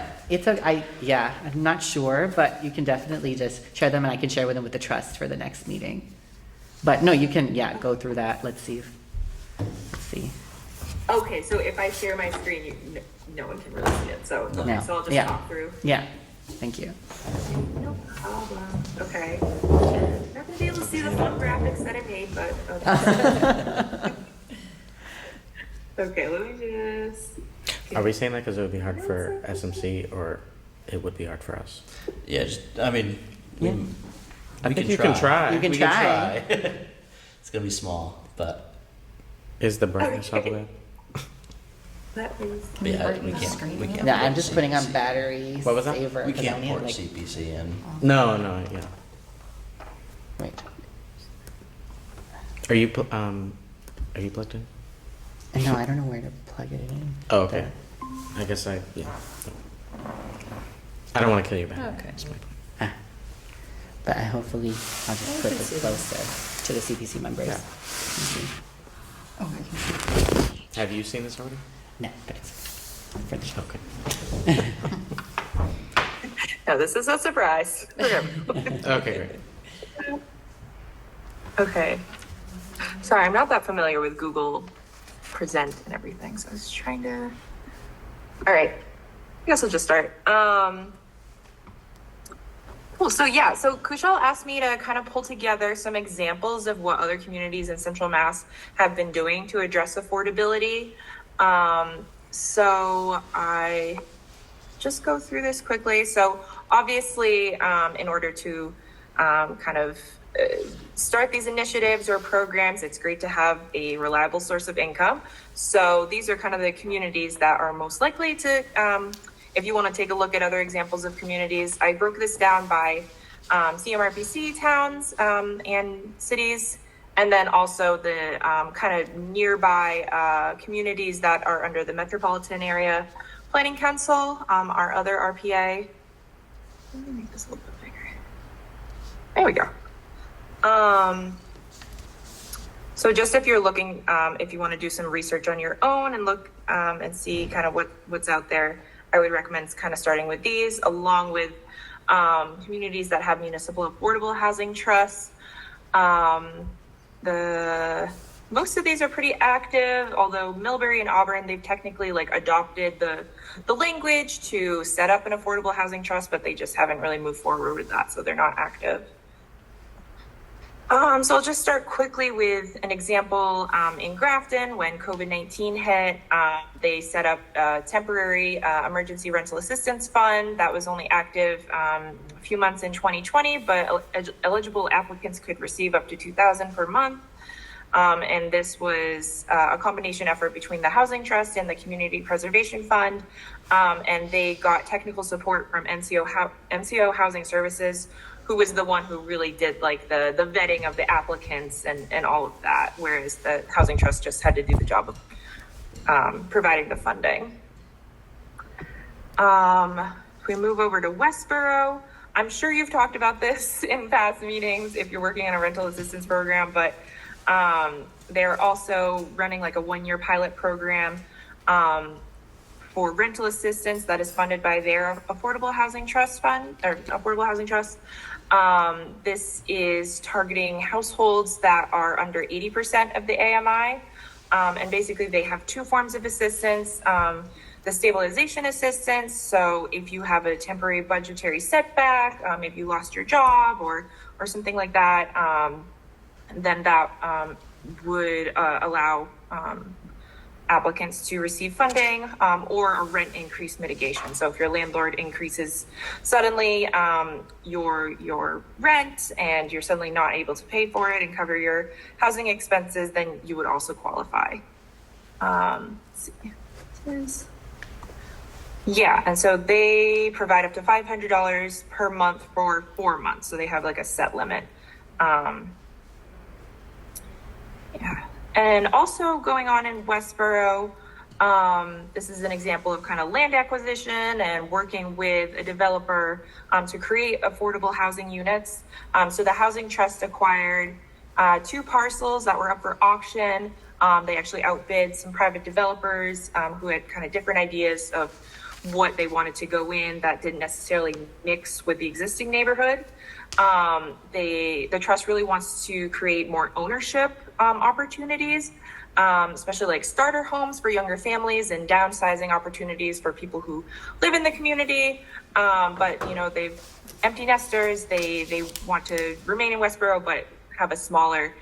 I'm not sure, but you can definitely just share them and I can share them with the trust for the next meeting. But no, you can, go through that. Let's see.
Okay, so if I share my screen, no one can really see it. So, okay,
No.
so I'll just talk through.
Yeah, thank you.
No problem. Okay. Not gonna be able to see the fun graphics that I made, but okay. Okay, let me just.
Are we saying that because it would be hard for SMC or it would be hard for us?
Yeah,
Yeah.
I think you can try.
You can
We
try.
It's going to be small, but
Is the brightness all the way?
That is.
yeah, we can't.
Yeah, I'm just putting on battery
What was that?
saver.
We
'cause I
can't
only have,
port CPC in.
No, yeah.
Wait.
Are you plugged in?
No, I don't know where to plug it in.
Oh, okay. I guess I don't want to kill you back.
Okay.
But hopefully I'll just put this closer to the CPC members.
Yeah.
Oh, I can see.
Have you seen this already?
No, but it's for the show.
Okay.
No, this is a surprise for everyone.
Okay, great.
Okay. Sorry, I'm not that familiar with Google Present and everything, so I was trying to. All right, I guess I'll just start. Cool. So Kushal asked me to kind of pull together some examples of what other communities in Central Mass have been doing to address affordability. So I just go through this quickly. So obviously, in order to kind of start these initiatives or programs, it's great to have a reliable source of income. So these are kind of the communities that are most likely to, if you want to take a look at other examples of communities, I broke this down by CMRPC towns and cities, and then also the kind of nearby communities that are under the Metropolitan Area Planning Council, our other RPA. Let me make this a little bit bigger. There we go. So just if you're looking, if you want to do some research on your own and look and see kind of what's out there, I would recommend kind of starting with these, along with communities that have municipal affordable housing trusts. Most of these are pretty active, although Millbury and Auburn, they've technically adopted the language to set up an affordable housing trust, but they just haven't really moved forward with that, so they're not active. So I'll just start quickly with an example in Grafton. When COVID-19 hit, they set up a temporary emergency rental assistance fund that was only active a few months in 2020, but eligible applicants could receive up to $2,000 per month. And this was a combination effort between the Housing Trust and the Community Preservation Fund. And they got technical support from MCO Housing Services, who was the one who really did the vetting of the applicants and all of that, whereas the Housing Trust just had to do the job of providing the funding. If we move over to Westboro, I'm sure you've talked about this in past meetings if you're working on a rental assistance program, but they're also running a 1-year pilot program for rental assistance that is funded by their Affordable Housing Trust Fund, or Affordable Housing Trust. This is targeting households that are under 80% of the AMI. And basically they have two forms of assistance. The stabilization assistance, so if you have a temporary budgetary setback, if you lost your job or something like that, then that would allow applicants to receive funding, or a rent increase mitigation. So if your landlord increases suddenly your rent and you're suddenly not able to pay for it and cover your housing expenses, then you would also qualify. Let's see. Yeah, and so they provide up to $500 per month for 4 months. So they have like a set limit. Yeah. And also going on in Westboro, this is an example of kind of land acquisition and working with a developer to create affordable housing units. So the Housing Trust acquired 2 parcels that were up for auction. They actually outbid some private developers who had kind of different ideas of what they wanted to go in that didn't necessarily mix with the existing neighborhood. The trust really wants to create more ownership opportunities, especially like starter homes for younger families and downsizing opportunities for people who live in the community. But you know, they've empty nesters. They want to remain in Westboro, but have a smaller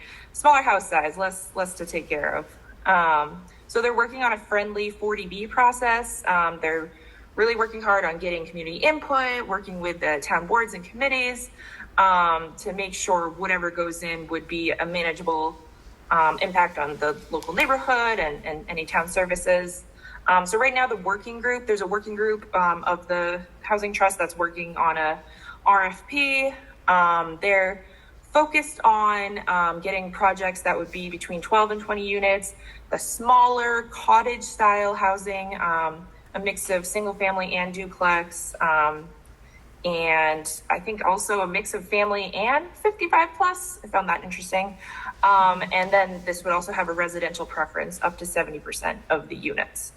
house size, less to take care of. So they're working on a friendly 40B process. They're really working hard on getting community input, working with the town boards and committees to make sure whatever goes in would be a manageable impact on the local neighborhood and any town services. So right now there's a working group of the Housing Trust that's working on a RFP. They're focused on getting projects that would be between 12 and 20 units, the smaller cottage style housing, a mix of single family and duplex, and I think also a mix of family and 55 plus. I found that interesting. And then this would also have a residential preference up to 70% of the units.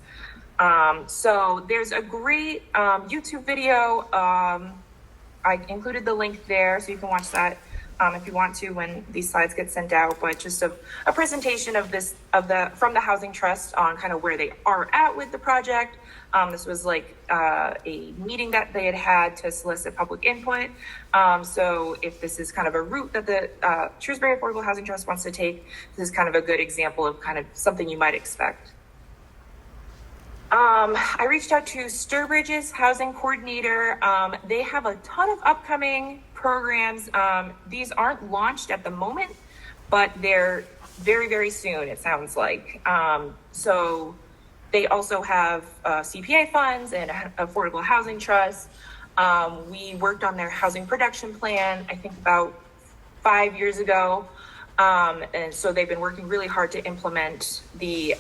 So there's a great YouTube video. I included the link there so you can watch that if you want to when these slides get sent out, but just a presentation of from the Housing Trust on kind of where they are at with the project. This was like a meeting that they had to solicit public input. So if this is kind of a route that the Shrewsbury Affordable Housing Trust wants to take, this is kind of a good example of kind of something you might expect. I reached out to Sturbridge's housing coordinator. They have a ton of upcoming programs. These aren't launched at the moment, but they're very, very soon, it sounds like. So they also have CPA funds and Affordable Housing Trust. We worked on their housing production plan, I think about 5 years ago. And so they've been working really hard to implement the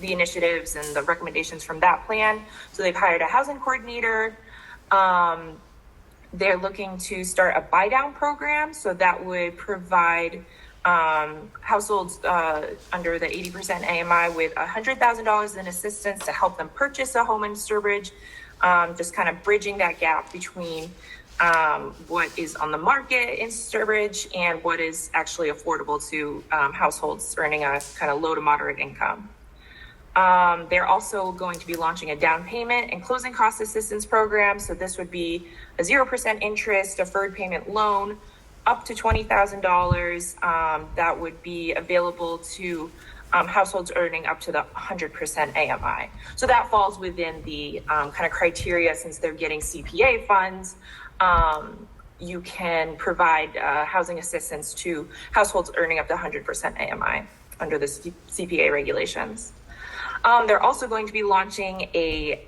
initiatives and the recommendations from that plan. So they've hired a housing coordinator. They're looking to start a buy down program. So that would provide households under the 80% AMI with $100,000 in assistance to help them purchase a home in Sturbridge, just kind of bridging that gap between what is on the market in Sturbridge and what is actually affordable to households earning a kind of low to moderate income. They're also going to be launching a down payment and closing cost assistance program. So this would be a 0% interest deferred payment loan up to $20,000 that would be available to households earning up to the 100% AMI. So that falls within the kind of criteria. Since they're getting CPA funds, you can provide housing assistance to households earning up to 100% AMI under the CPA regulations. They're also going to be launching a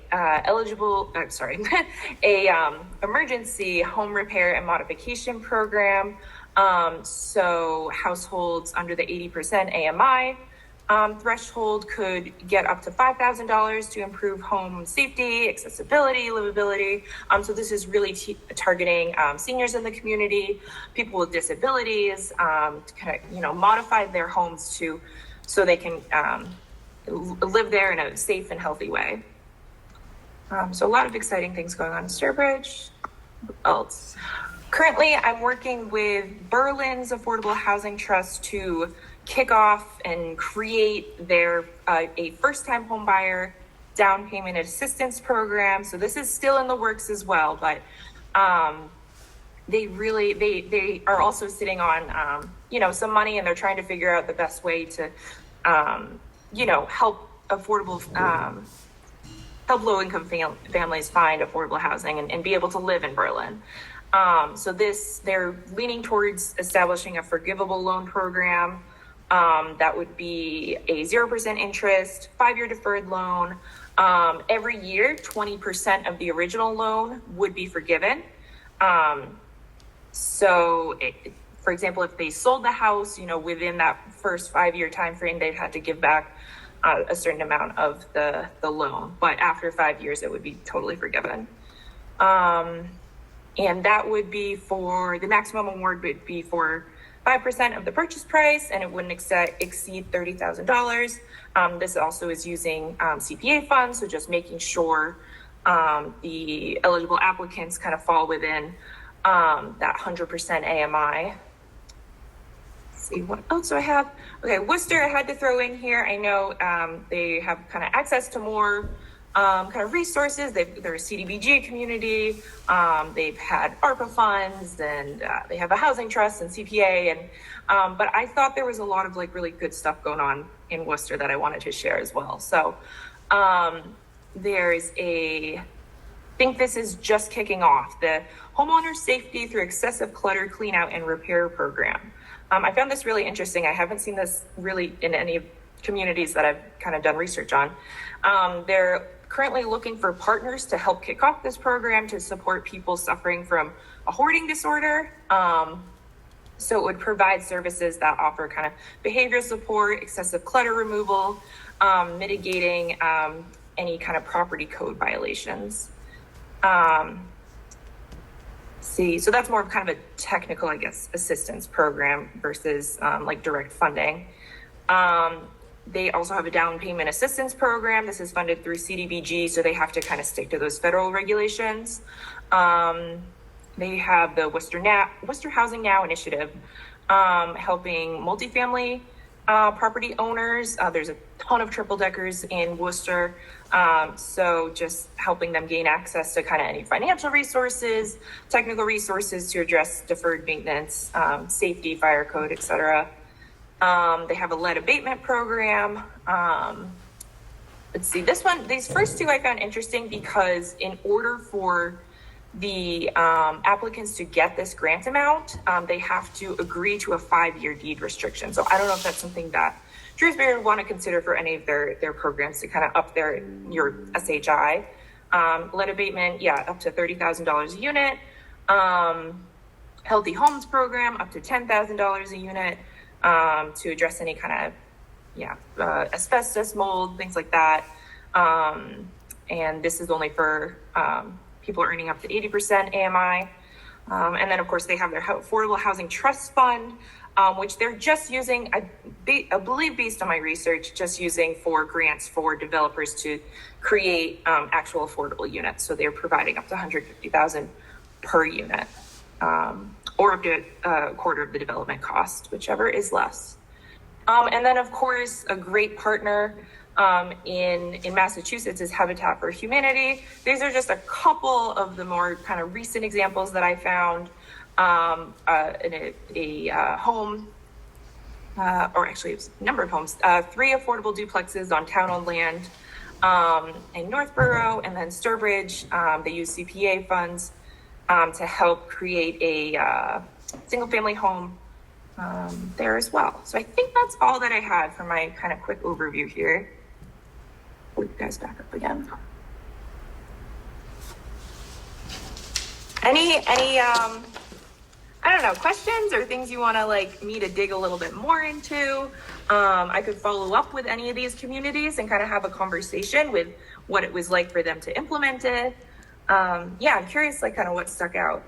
emergency home repair and modification program. So households under the 80% AMI threshold could get up to $5,000 to improve home safety, accessibility, livability. So this is really targeting seniors in the community, people with disabilities, to kind of modify their homes so they can live there in a safe and healthy way. So a lot of exciting things going on in Sturbridge. What else? Currently, I'm working with Berlin's Affordable Housing Trust to kick off and create their a first-time home buyer down payment assistance program. So this is still in the works as well, but they are also sitting on some money, and they're trying to figure out the best way to help help low-income families find affordable housing and be able to live in Berlin. So they're leaning towards establishing a forgivable loan program that would be a 0% interest, 5-year deferred loan. Every year, 20% of the original loan would be forgiven. For example, if they sold the house, within that first 5-year time frame, they'd had to give back a certain amount of the loan. But after 5 years, it would be totally forgiven. And that would be the maximum award would be for 5% of the purchase price, and it wouldn't exceed $30,000. This also is using CPA funds, so just making sure the eligible applicants kind of fall within that 100% AMI. Let's see, what else do I have? Okay, Worcester I had to throw in here. I know they have kind of access to more kind of resources. They're a CDBG community. They've had ARPA funds, and they have a housing trust and CPA. But I thought there was a lot of really good stuff going on in Worcester that I wanted to share as well. So I think this is just kicking off the homeowner safety through excessive clutter clean out and repair program. I found this really interesting. I haven't seen this really in any communities that I've kind of done research on. They're currently looking for partners to help kick off this program to support people suffering from a hoarding disorder. So it would provide services that offer kind of behavioral support, excessive clutter removal, mitigating any kind of property code violations. So that's more of kind of a technical, I guess, assistance program versus direct funding. They also have a down payment assistance program. This is funded through CDBG, so they have to kind of stick to those federal regulations. They have the Worcester Housing Now initiative, helping multifamily property owners. There's a ton of triple deckers in Worcester, so just helping them gain access to kind of any financial resources, technical resources to address deferred maintenance, safety, fire code, etc. They have a lead abatement program. Let's see, these first two I found interesting because in order for the applicants to get this grant amount, they have to agree to a 5-year deed restriction. So I don't know if that's something that Shrewsbury would want to consider for any of their programs to kind of up your SHI. Lead abatement, up to $30,000 a unit. Healthy Homes program, up to $10,000 a unit. To address any kind of asbestos, mold, things like that. And this is only for people earning up to 80% AMI. And then, of course, they have their Affordable Housing Trust Fund, which they're just using, I believe based on my research, just using for grants for developers to create actual affordable units. So they're providing up to $150,000 per unit. Or up to a quarter of the development cost, whichever is less. And then, of course, a great partner in Massachusetts is Habitat for Humanity. These are just a couple of the more kind of recent examples that I found in a home, or actually it was a number of homes, 3 affordable duplexes on town-owned land in Northborough, and then Sturbridge. They use CPA funds to help create a single-family home there as well. So I think that's all that I had for my kind of quick overview here. Pull you guys back up again. Any I don't know, questions or things you want to me to dig a little bit more into? I could follow up with any of these communities and kind of have a conversation with what it was like for them to implement it. I'm curious, kind of what stuck out.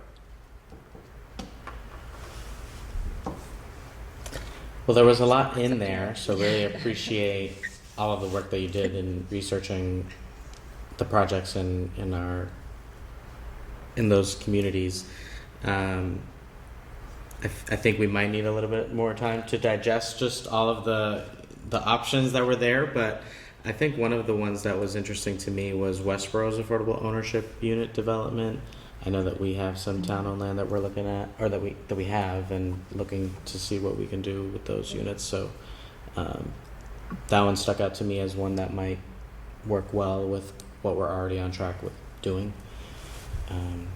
Well, there was a lot in there, so really appreciate all of the work that you did in researching the projects in those communities. I think we might need a little bit more time to digest just all of the options that were there, but I think one of the ones that was interesting to me was Westboro's affordable ownership unit development. I know that we have some town-owned land that we're looking at, or that we have, and looking to see what we can do with those units. So that one stuck out to me as one that might work well with what we're already on track with doing.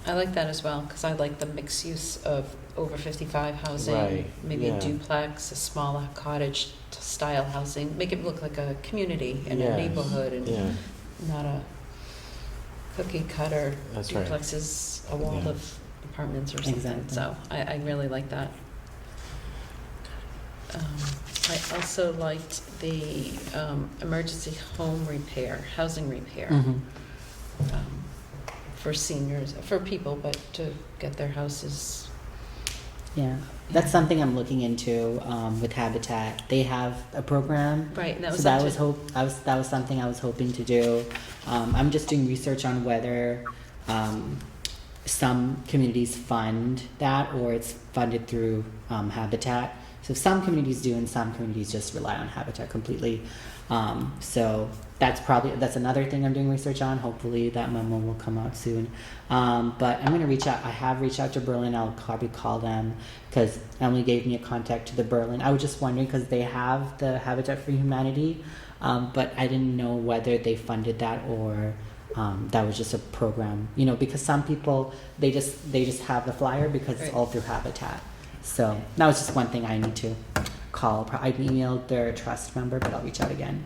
I like that as well, because I like the mixed use of over 55 housing,
Right,
maybe
yeah.
a duplex, a smaller cottage style housing, make it look like a community and a
Yes,
neighborhood, and
yeah.
not a cookie cutter
That's right.
duplexes, a wall
Yeah.
of apartments or something.
Exactly.
So I really like that. I also liked the emergency home repair, housing repair.
Mhm.
For seniors, for people, but to get their houses.
Yeah, that's something I'm looking into with Habitat. They have a program.
Right, and that was
So that
such
was that was something I was hoping to do. I'm just doing research on whether some communities fund that or it's funded through Habitat. So some communities do and some communities just rely on Habitat completely. So that's another thing I'm doing research on. Hopefully that memo will come out soon. But I'm gonna reach out. I have reached out to Berlin. I'll probably call them because Emily gave me a contact to the Berlin. I was just wondering because they have the Habitat for Humanity, but I didn't know whether they funded that or that was just a program. You know, because some people they just have the flyer because it's
Right.
all through Habitat. So that was just one thing I need to call. I emailed their trust member, but I'll reach out again.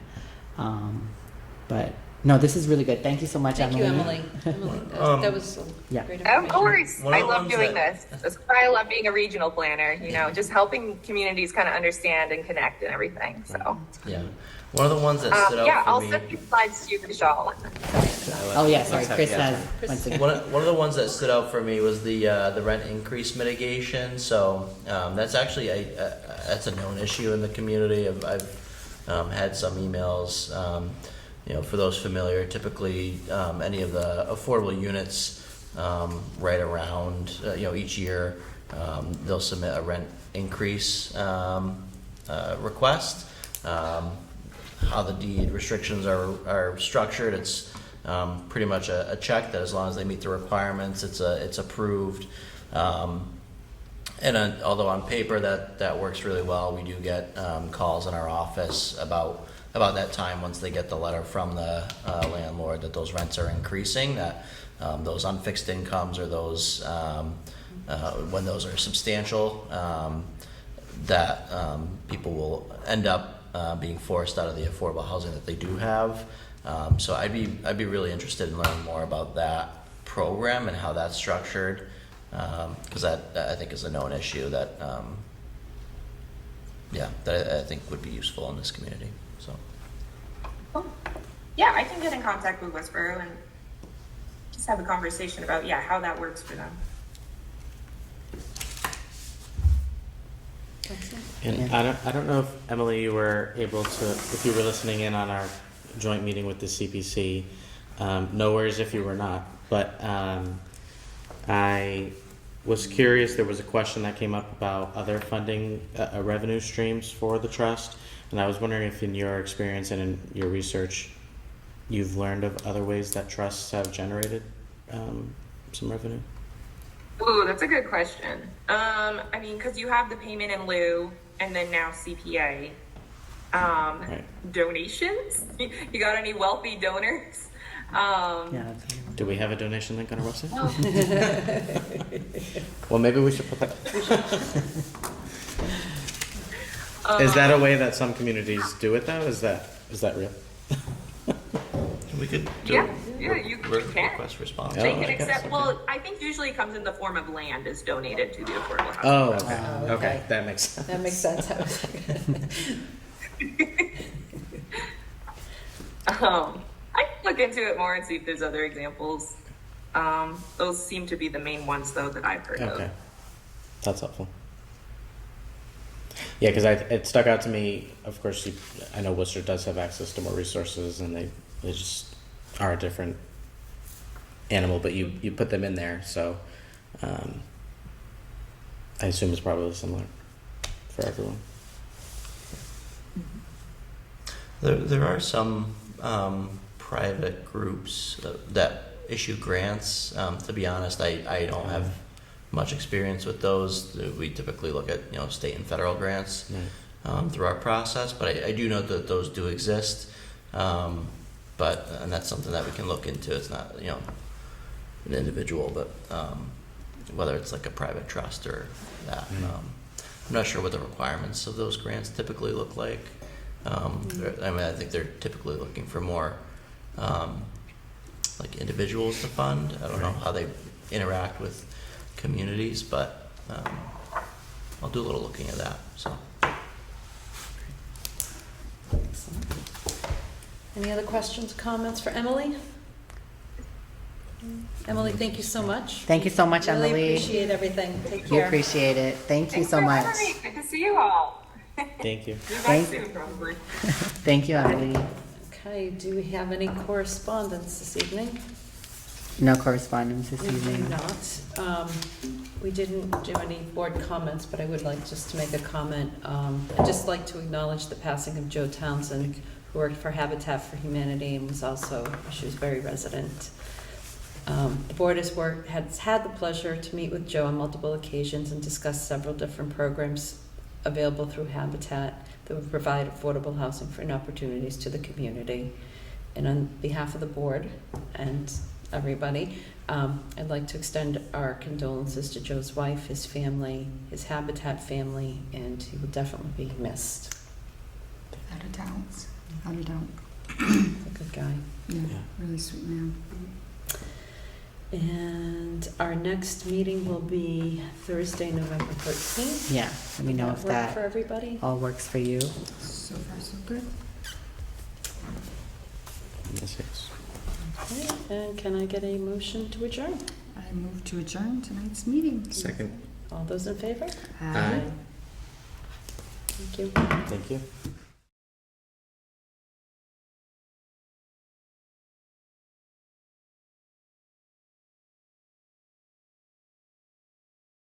But no, this is really good. Thank you so much,
Thank you,
Emily.
Emily. That was
Yeah.
great
Of
information.
course,
One of
I
the
love
ones
doing
that-
this. That's why I love being a regional planner, you know, just helping communities kind of understand and connect and everything, so.
Yeah. One of the ones that stood out
Yeah,
for
I'll
me.
send these slides to you, Vishal.
Oh yeah, sorry.
Let's have-
Chris
yeah.
has once again.
One of the ones that stood out for me was the rent increase mitigation. So that's actually that's a known issue in the community. I've had some emails. For those familiar, typically any of the affordable units right around each year they'll submit a rent increase request. How the deed restrictions are structured, it's pretty much a check that as long as they meet the requirements, it's approved. Although on paper that works really well, we do get calls in our office about that time once they get the letter from the landlord that those rents are increasing, that those unfixed incomes or those when those are substantial, that people will end up being forced out of the affordable housing that they do have. So I'd be really interested in learning more about that program and how that's structured, because that I think is a known issue that that I think would be useful in this community. So
Yeah, I can get in contact with Westboro and just have a conversation about, how that works for them.
And I don't know if Emily, you were able to, if you were listening in on our joint meeting with the CPC. No worries if you were not, but I was curious. There was a question that came up about other funding revenue streams for the trust, and I was wondering if, in your experience and in your research, you've learned of other ways that trusts have generated some revenue.
Ooh, that's a good question. Because you have the payment in lieu and then now CPA.
Right.
Donations? You got any wealthy donors?
Yeah.
Do we have a donation link on our website? Well, maybe we should put that. Is that a way that some communities do it though? Is that real?
we could do
Yeah, you can.
request response.
Oh,
They
I
can
guess,
accept,
okay.
well, I think usually it comes in the form of land is donated to the affordable housing.
Oh,
Trust.
okay. Okay, that makes sense.
That makes sense. I was
I can look into it more and see if there's other examples. Those seem to be the main ones though that I've heard
Okay,
of.
that's helpful. Yeah, because it stuck out to me. Of course, I know Worcester does have access to more resources, and they just are a different animal, but you put them in there, so I assume it's probably similar for everyone.
There are some private groups that issue grants. To be honest, I don't have much experience with those. We typically look at state and federal grants through our process, but I do know that those do exist. And that's something that we can look into. It's not an individual, but whether it's like a private trust or that. I'm not sure what the requirements of those grants typically look like. I think they're typically looking for more like individuals to fund. I don't know how they interact with communities, but I'll do a little looking at that. So,
Any other questions, comments for Emily? Emily, thank you so much.
Thank you so much,
Really
Emily.
appreciate everything. Take
We
care.
appreciate it. Thank you
Thanks
so
for
much.
having me. Good to see you all.
Thank you.
See you
Thank-
guys soon, probably.
Thank you, Emily.
Okay, do we have any correspondence this evening?
No correspondence this
We do
evening.
not. We didn't do any board comments, but I would like just to make a comment. I'd just like to acknowledge the passing of Joe Townsend, who worked for Habitat for Humanity and was also a Shrewsbury resident. The board has had the pleasure to meet with Joe on multiple occasions and discuss several different programs available through Habitat that would provide affordable housing for opportunities to the community. And on behalf of the board and everybody, I'd like to extend our condolences to Joe's wife, his family, his Habitat family, and he will definitely be missed.
Out of towns. Out of town.
He's a good guy.
Yeah, really sweet man.
And our next meeting will be Thursday, November 13th.
Yeah, let me know
Does
if
that work
that
for everybody?
all works for you.
So far, so good.
Yes.
Okay, and can I get a motion to adjourn?
I move to adjourn tonight's meeting.
Second.
All those in favor?
Aye.
Thank you.
Thank you.